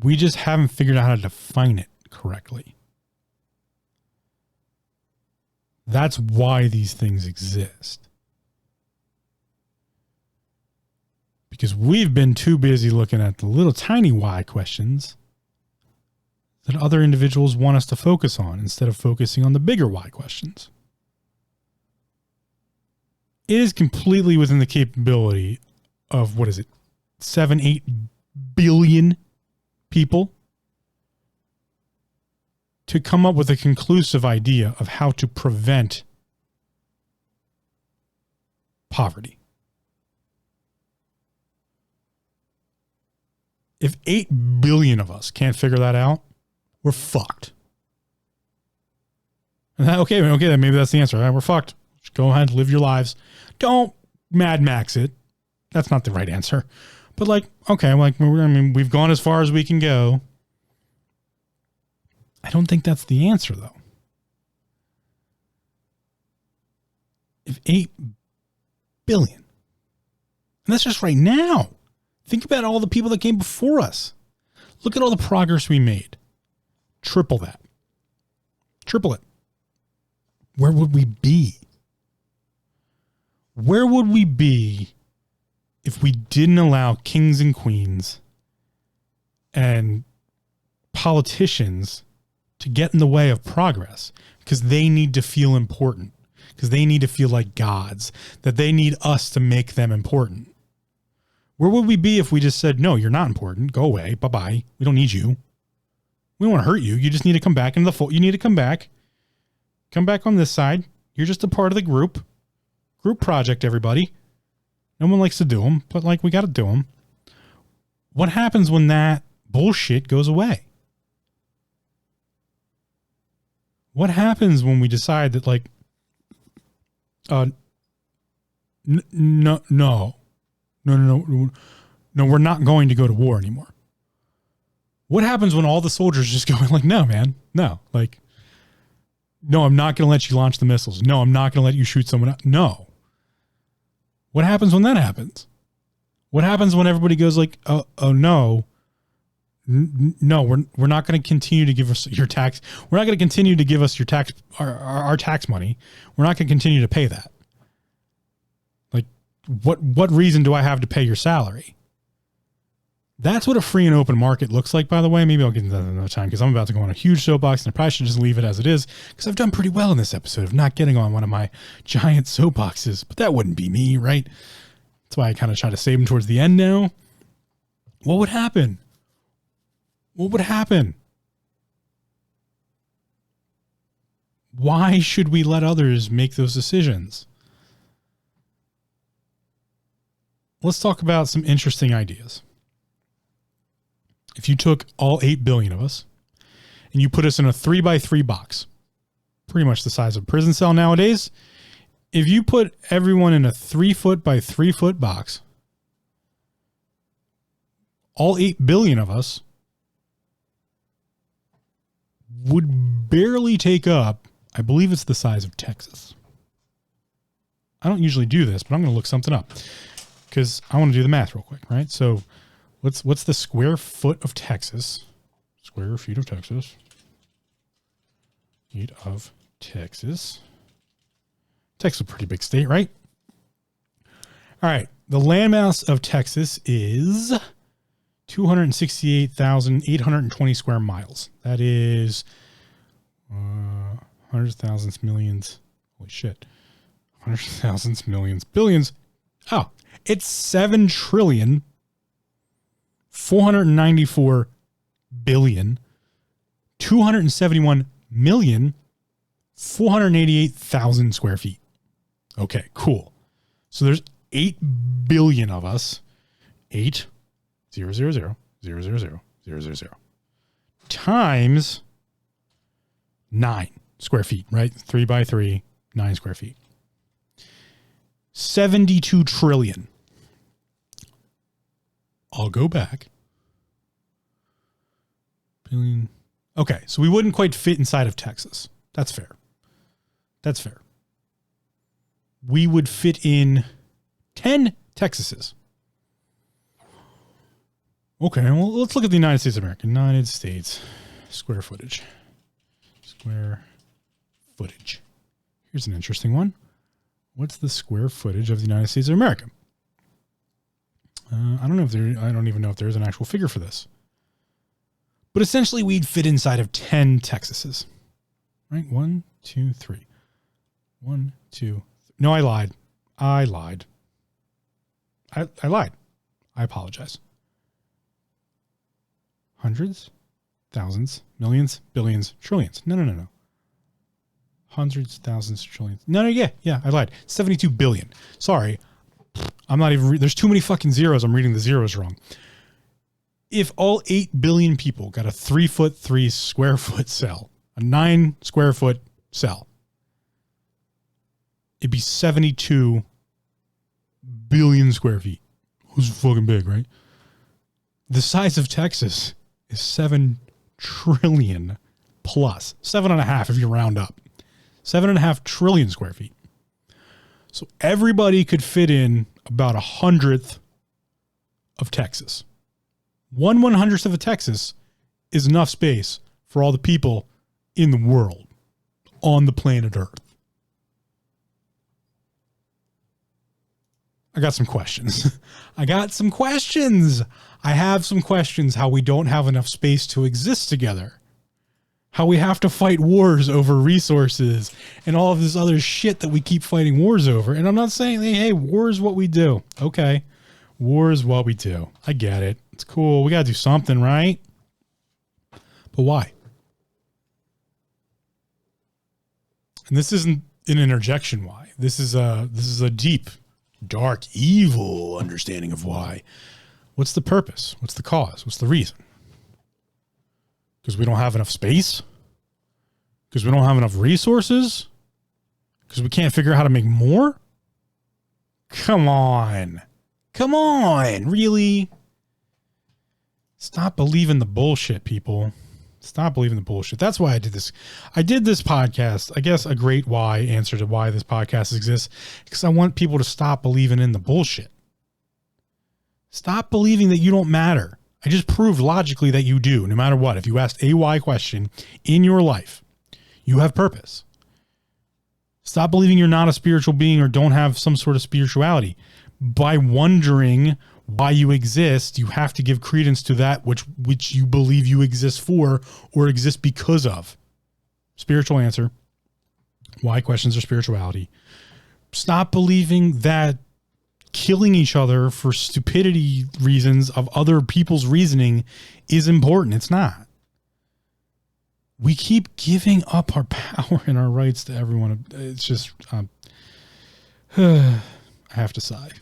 We just haven't figured out how to define it correctly. That's why these things exist. Because we've been too busy looking at the little tiny why questions that other individuals want us to focus on instead of focusing on the bigger why questions. It is completely within the capability of, 7-8 billion people to come up with a conclusive idea of how to prevent poverty. If 8 billion of us can't figure that out, we're fucked. Okay, then maybe that's the answer. All right, we're fucked. Just go ahead, live your lives. Don't Mad Max it. That's not the right answer. But we've gone as far as we can go. I don't think that's the answer, though. If 8 billion, and that's just right now. Think about all the people that came before us. Look at all the progress we made. Triple that. Triple it. Where would we be? Where would we be if we didn't allow kings and queens and politicians to get in the way of progress? Because they need to feel important. Because they need to feel like gods. That they need us to make them important. Where would we be if we just said, no, you're not important. Go away. Bye-bye. We don't need you. We don't want to hurt you. You just need to come back into the fold. You need to come back. Come back on this side. You're just a part of the group. Group project, everybody. No one likes to do them, but we got to do them. What happens when that bullshit goes away? What happens when we decide that No, we're not going to go to war anymore. What happens when all the soldiers just go like, no, man, no, like, no, I'm not going to let you launch the missiles. No, I'm not going to let you shoot someone else. No. What happens when that happens? What happens when everybody goes like, oh no, no, we're not going to continue to give us your tax. We're not going to continue to give us your tax, our tax money. We're not going to continue to pay that. Like, what reason do I have to pay your salary? That's what a free and open market looks like, by the way. Maybe I'll get into that another time because I'm about to go on a huge soapbox and I probably should just leave it as it is because I've done pretty well in this episode of not getting on one of my giant soapboxes. But that wouldn't be me, right? That's why I kind of try to save them towards the end now. What would happen? What would happen? Why should we let others make those decisions? Let's talk about some interesting ideas. If you took all 8 billion of us and you put us in a 3x3 box, pretty much the size of a prison cell nowadays, if you put everyone in a 3 foot by 3 foot box, all 8 billion of us would barely take up, I believe it's the size of Texas. I don't usually do this, but I'm going to look something up because I want to do the math real quick, right? So what's the square foot of Texas? Square feet of Texas. Feet of Texas. Texas is a pretty big state, right? All right. The landmass of Texas is 268,820 square miles. That is hundreds, thousands, millions. Holy shit. Hundreds, thousands, millions, billions. Oh, it's 7 trillion. 494 billion, 271 million, 488,000 square feet. Okay, cool. So there's 8 billion of us. 8, 0, 0, 0, 0, 0, 0, 0, 0, 0, times 9 square feet, right? 3 by 3, 9 square feet. 72 trillion. I'll go back. Billion. Okay, so we wouldn't quite fit inside of Texas. That's fair. That's fair. We would fit in 10 Texases. Okay, well, let's look at the United States of America. United States square footage. Square footage. Here's an interesting one. What's the square footage of the United States of America? I don't even know if there is an actual figure for this. But essentially, we'd fit inside of 10 Texases. Right? 1, 2, 3. 1, 2. No, I lied. I lied. I lied. I apologize. Hundreds, thousands, millions, billions, trillions. No. Hundreds, thousands, trillions. No, yeah, I lied. 72 billion. Sorry. I'm not even, there's too many fucking zeros. I'm reading the zeros wrong. If all 8 billion people got a 3 foot 3 square foot cell, a 9 square foot cell, it'd be 72 billion square feet. Who's fucking big, right? The size of Texas is 7 trillion plus 7.5 if you round up. 7.5 trillion square feet. So everybody could fit in about 100th of Texas. 1/100th of a Texas is enough space for all the people in the world on the planet Earth. I got some questions. I have some questions how we don't have enough space to exist together. How we have to fight wars over resources and all of this other shit that we keep fighting wars over. And I'm not saying, hey, war is what we do. Okay. War is what we do. I get it. It's cool. We got to do something, right? But why? And this isn't an interjection why. This is a deep, dark, evil understanding of why. What's the purpose? What's the cause? What's the reason? Because we don't have enough space? Because we don't have enough resources? Because we can't figure out how to make more? Come on. Come on. Really? Stop believing the bullshit, people. Stop believing the bullshit. That's why I did this. I did this podcast. I guess a great why answer to why this podcast exists, because I want people to stop believing in the bullshit. Stop believing that you don't matter. I just proved logically that you do, no matter what. If you asked a why question in your life, you have purpose. Stop believing you're not a spiritual being or don't have some sort of spirituality. By wondering why you exist, you have to give credence to that which you believe you exist for or exist because of. Spiritual answer. Why questions are spirituality. Stop believing that killing each other for stupidity reasons of other people's reasoning is important. It's not. We keep giving up our power and our rights to everyone. It's just, I have to sigh.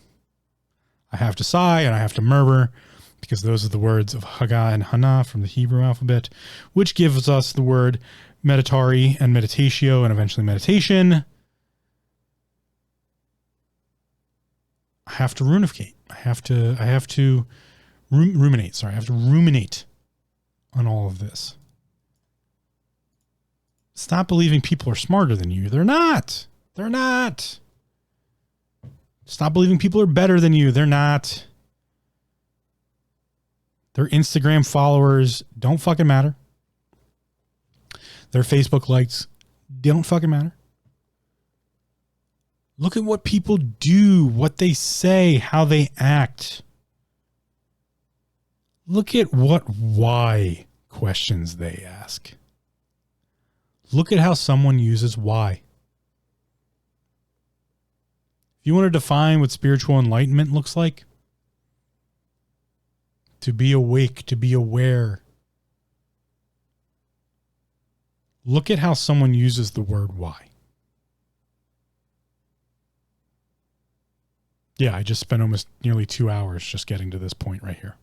I have to sigh and I have to murmur, because those are the words of Haggah and Hana from the Hebrew alphabet, which gives us the word meditari and meditatio and eventually meditation. I have to ruminate. I have to ruminate. Sorry, I have to ruminate on all of this. Stop believing people are smarter than you. They're not. They're not. Stop believing people are better than you. They're not. Their Instagram followers don't fucking matter. Their Facebook likes don't fucking matter. Look at what people do, what they say, how they act. Look at what why questions they ask. Look at how someone uses why. If you want to define what spiritual enlightenment looks like, to be awake, to be aware, look at how someone uses the word why. Yeah, I just spent almost nearly 2 hours just getting to this point right here.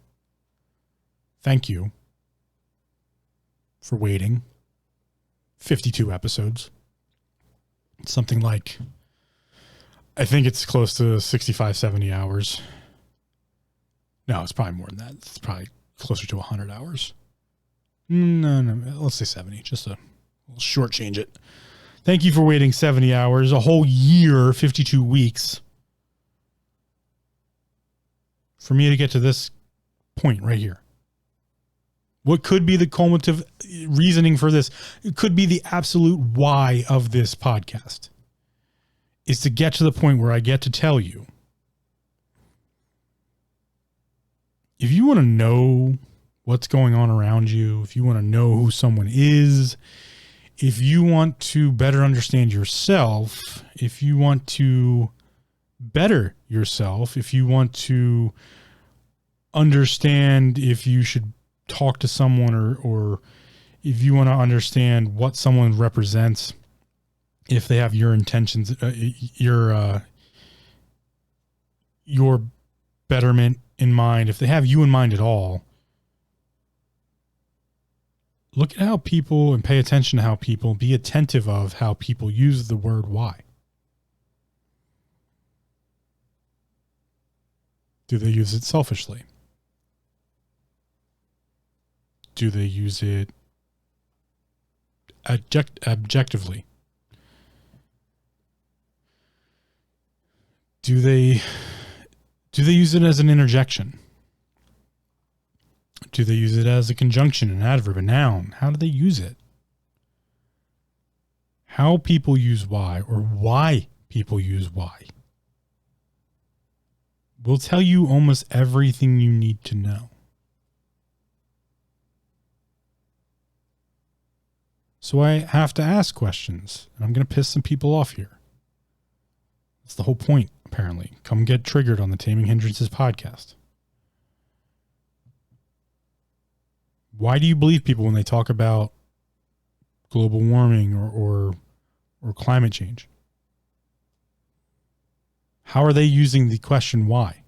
Thank you for waiting 52 episodes. Something like, I think it's close to 65, 70 hours. No, it's probably more than that. It's probably closer to 100 hours. No, let's say 70. Just a little shortchange it. Thank you for waiting 70 hours, a whole year, 52 weeks. For me to get to this point right here. What could be the cumulative reasoning for this? It could be the absolute why of this podcast. Is to get to the point where I get to tell you, if you want to know what's going on around you, if you want to know who someone is, if you want to better understand yourself, if you want to better yourself, if you want to understand if you should talk to someone or if you want to understand what someone represents, if they have your intentions, your betterment in mind, if they have you in mind at all, look at how people and pay attention to how people, be attentive of how people use the word why. Do they use it selfishly? Do they use it objectively? Do they use it as an interjection? Do they use it as a conjunction, an adverb, a noun? How do they use it? How people use why, or why people use why, will tell you almost everything you need to know. So I have to ask questions, and I'm going to piss some people off here. That's the whole point, apparently. Come get triggered on the Taming Hindrances podcast. Why do you believe people when they talk about global warming or climate change? How are they using the question why?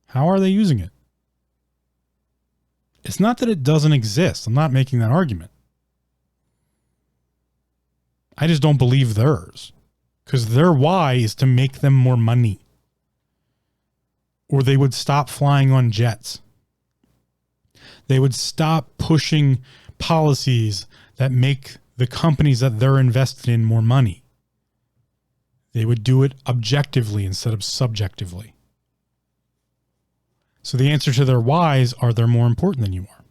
How are they using it? It's not that it doesn't exist. I'm not making that argument. I just don't believe theirs, because their why is to make them more money, or they would stop flying on jets. They would stop pushing policies that make the companies that they're invested in more money. They would do it objectively instead of subjectively. So the answer to their whys are they're more important than you are.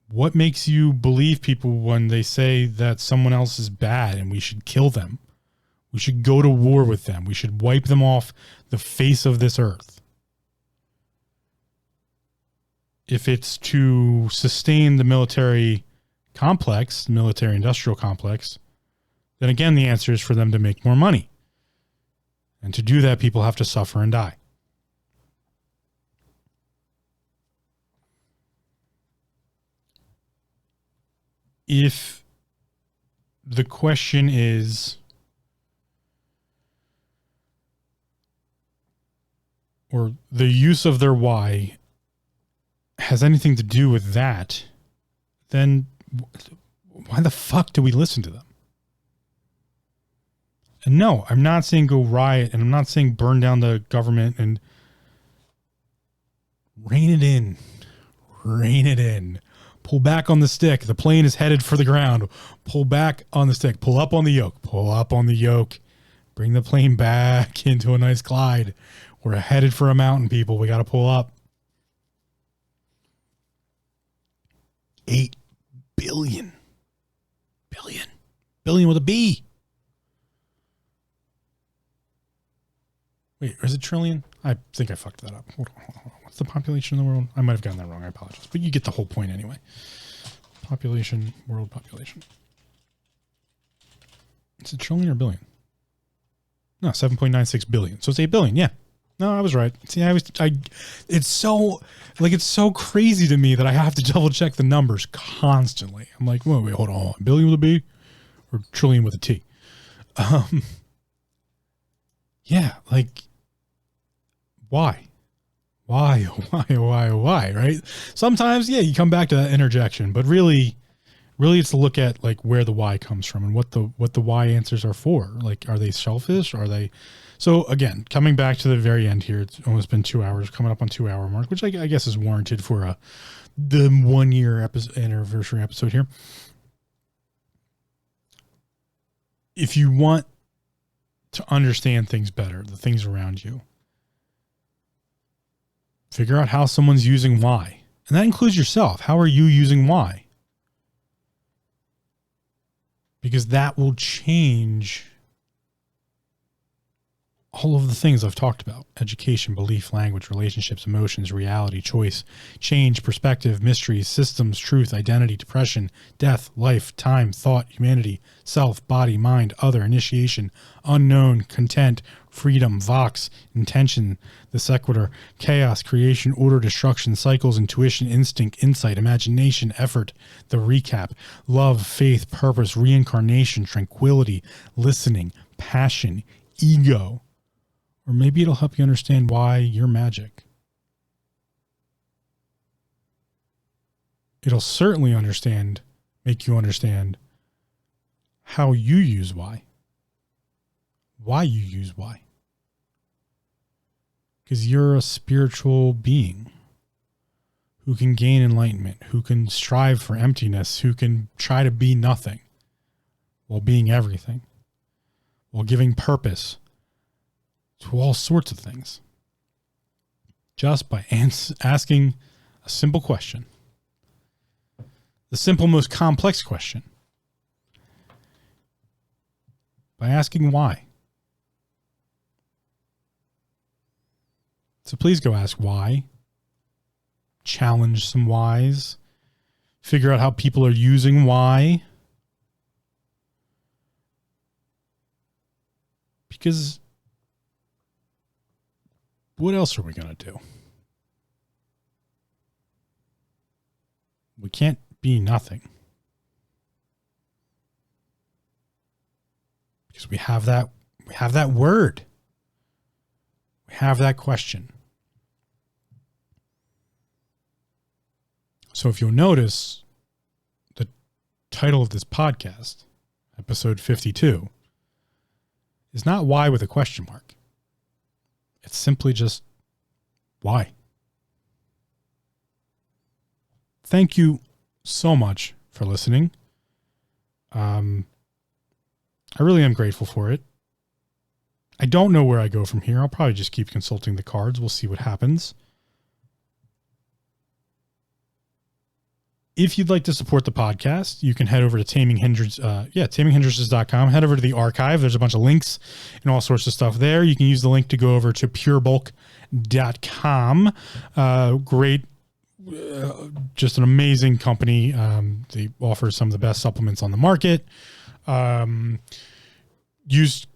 What makes you believe people when they say that someone else is bad and we should kill them? We should go to war with them. We should wipe them off the face of this earth. If it's to sustain the military complex, military industrial complex, then again, the answer is for them to make more money. And to do that, people have to suffer and die. If the question is, or the use of their why has anything to do with that, then why the fuck do we listen to them? And no, I'm not saying go riot, and I'm not saying burn down the government and rein it in. Rein it in. Pull back on the stick. The plane is headed for the ground. Pull back on the stick. Pull up on the yoke. Pull up on the yoke. Bring the plane back into a nice glide. We're headed for a mountain, people. We got to pull up. 8 billion. Billion with a B. Wait, is it trillion? I think I fucked that up. Hold on. What's the population of the world? I might have gotten that wrong. I apologize. But you get the whole point anyway. Population, world population. Is it trillion or billion? No, 7.96 billion. So it's 8 billion. Yeah. No, I was right. See, it's so crazy to me that I have to double check the numbers constantly. I'm like, wait, hold on. Billion with a B or trillion with a T? Yeah, like, why? Why, right? Sometimes, yeah, you come back to that interjection, but really it's to look at like where the why comes from and what the why answers are for. Like, are they selfish? Are they... So again, coming back to the very end here, it's almost been 2 hours, coming up on 2 hour mark, which I guess is warranted for the 1 year anniversary episode here. If you want to understand things better, the things around you, figure out how someone's using why. And that includes yourself. How are you using why? Because that will change all of the things I've talked about: education, belief, language, relationships, emotions, reality, choice, change, perspective, mysteries, systems, truth, identity, depression, death, life, time, thought, humanity, self, body, mind, other, initiation, unknown, content, freedom, vox, intention, the sequitur, chaos, creation, order, destruction, cycles, intuition, instinct, insight, imagination, effort, the recap, love, faith, purpose, reincarnation, tranquility, listening, passion, ego. Or maybe it'll help you understand why you're magic. It'll certainly make you understand how you use why you use why. Because you're a spiritual being who can gain enlightenment, who can strive for emptiness, who can try to be nothing while being everything, while giving purpose to all sorts of things, just by asking a simple question. The simple, most complex question. By asking why. So please go ask why. Challenge some whys. Figure out how people are using why. Because what else are we going to do? We can't be nothing. Because we have that word. We have that question. So if you'll notice, title of this podcast, episode 52, is not why with a question mark. It's simply just why. Thank you so much for listening. I really am grateful for it. I don't know where I go from here. I'll probably just keep consulting the cards. We'll see what happens. If you'd like to support the podcast, you can head over to taminghindrances.com. Head over to the archive. There's a bunch of links and all sorts of stuff there. You can use the link to go over to purebulk.com. Great, just an amazing company. They offer some of the best supplements on the market. Use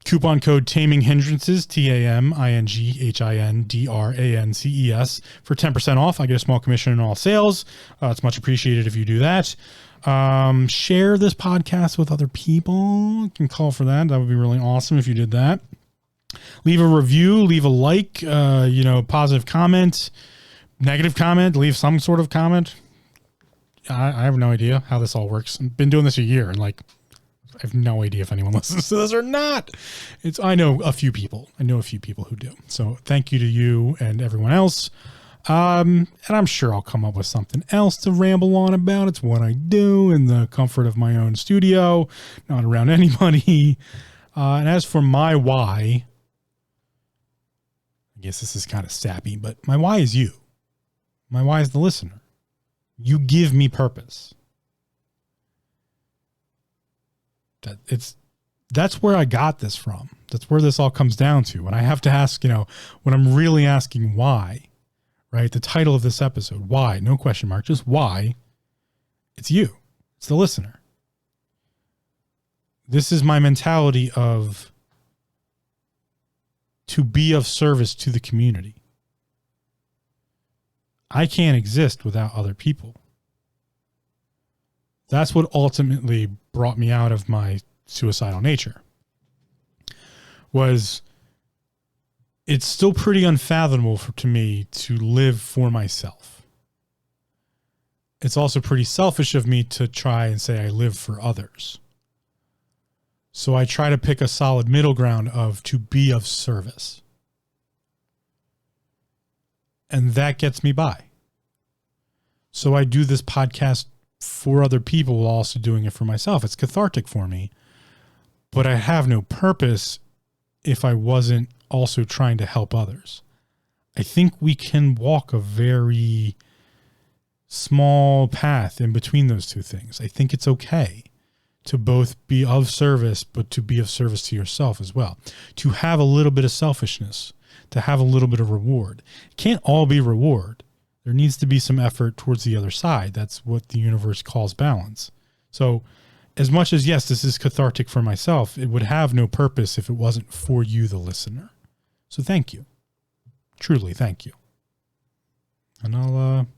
coupon code Taming Hindrances, TAMINGHINDRANCES, for 10% off. I get a small commission in all sales. It's much appreciated if you do that. Share this podcast with other people. You can call for that. That would be really awesome if you did that. Leave a review, leave a like, positive comment, negative comment, leave some sort of comment. I have no idea how this all works. I've been doing this a year and I have no idea if anyone listens to this or not. I know a few people who do. So thank you to you and everyone else. And I'm sure I'll come up with something else to ramble on about. It's what I do in the comfort of my own studio, not around anybody. And as for my why, I guess this is kind of sappy, but my why is you. My why is the listener. You give me purpose. That's where I got this from. That's where this all comes down to. When I have to ask, when I'm really asking why, right? The title of this episode, why, no question mark, just why, it's you. It's the listener. This is my mentality of to be of service to the community. I can't exist without other people. That's what ultimately brought me out of my suicidal nature. It's still pretty unfathomable to me to live for myself. It's also pretty selfish of me to try and say I live for others. So I try to pick a solid middle ground of to be of service. And that gets me by. So I do this podcast for other people while also doing it for myself. It's cathartic for me, but I have no purpose if I wasn't also trying to help others. I think we can walk a very small path in between those two things. I think it's okay to both be of service, but to be of service to yourself as well. To have a little bit of selfishness, to have a little bit of reward. It can't all be reward. There needs to be some effort towards the other side. That's what the universe calls balance. So as much as, yes, this is cathartic for myself, it would have no purpose if it wasn't for you, the listener. So thank you. Truly, thank you. And I'll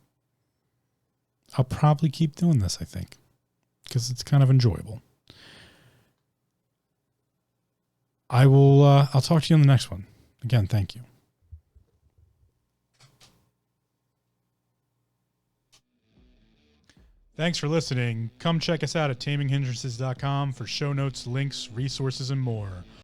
probably keep doing this, I think, because it's kind of enjoyable. I'll talk to you on the next one. Again, thank you. Thanks for listening. Come check us out at taminghindrances.com for show notes, links, resources, and more.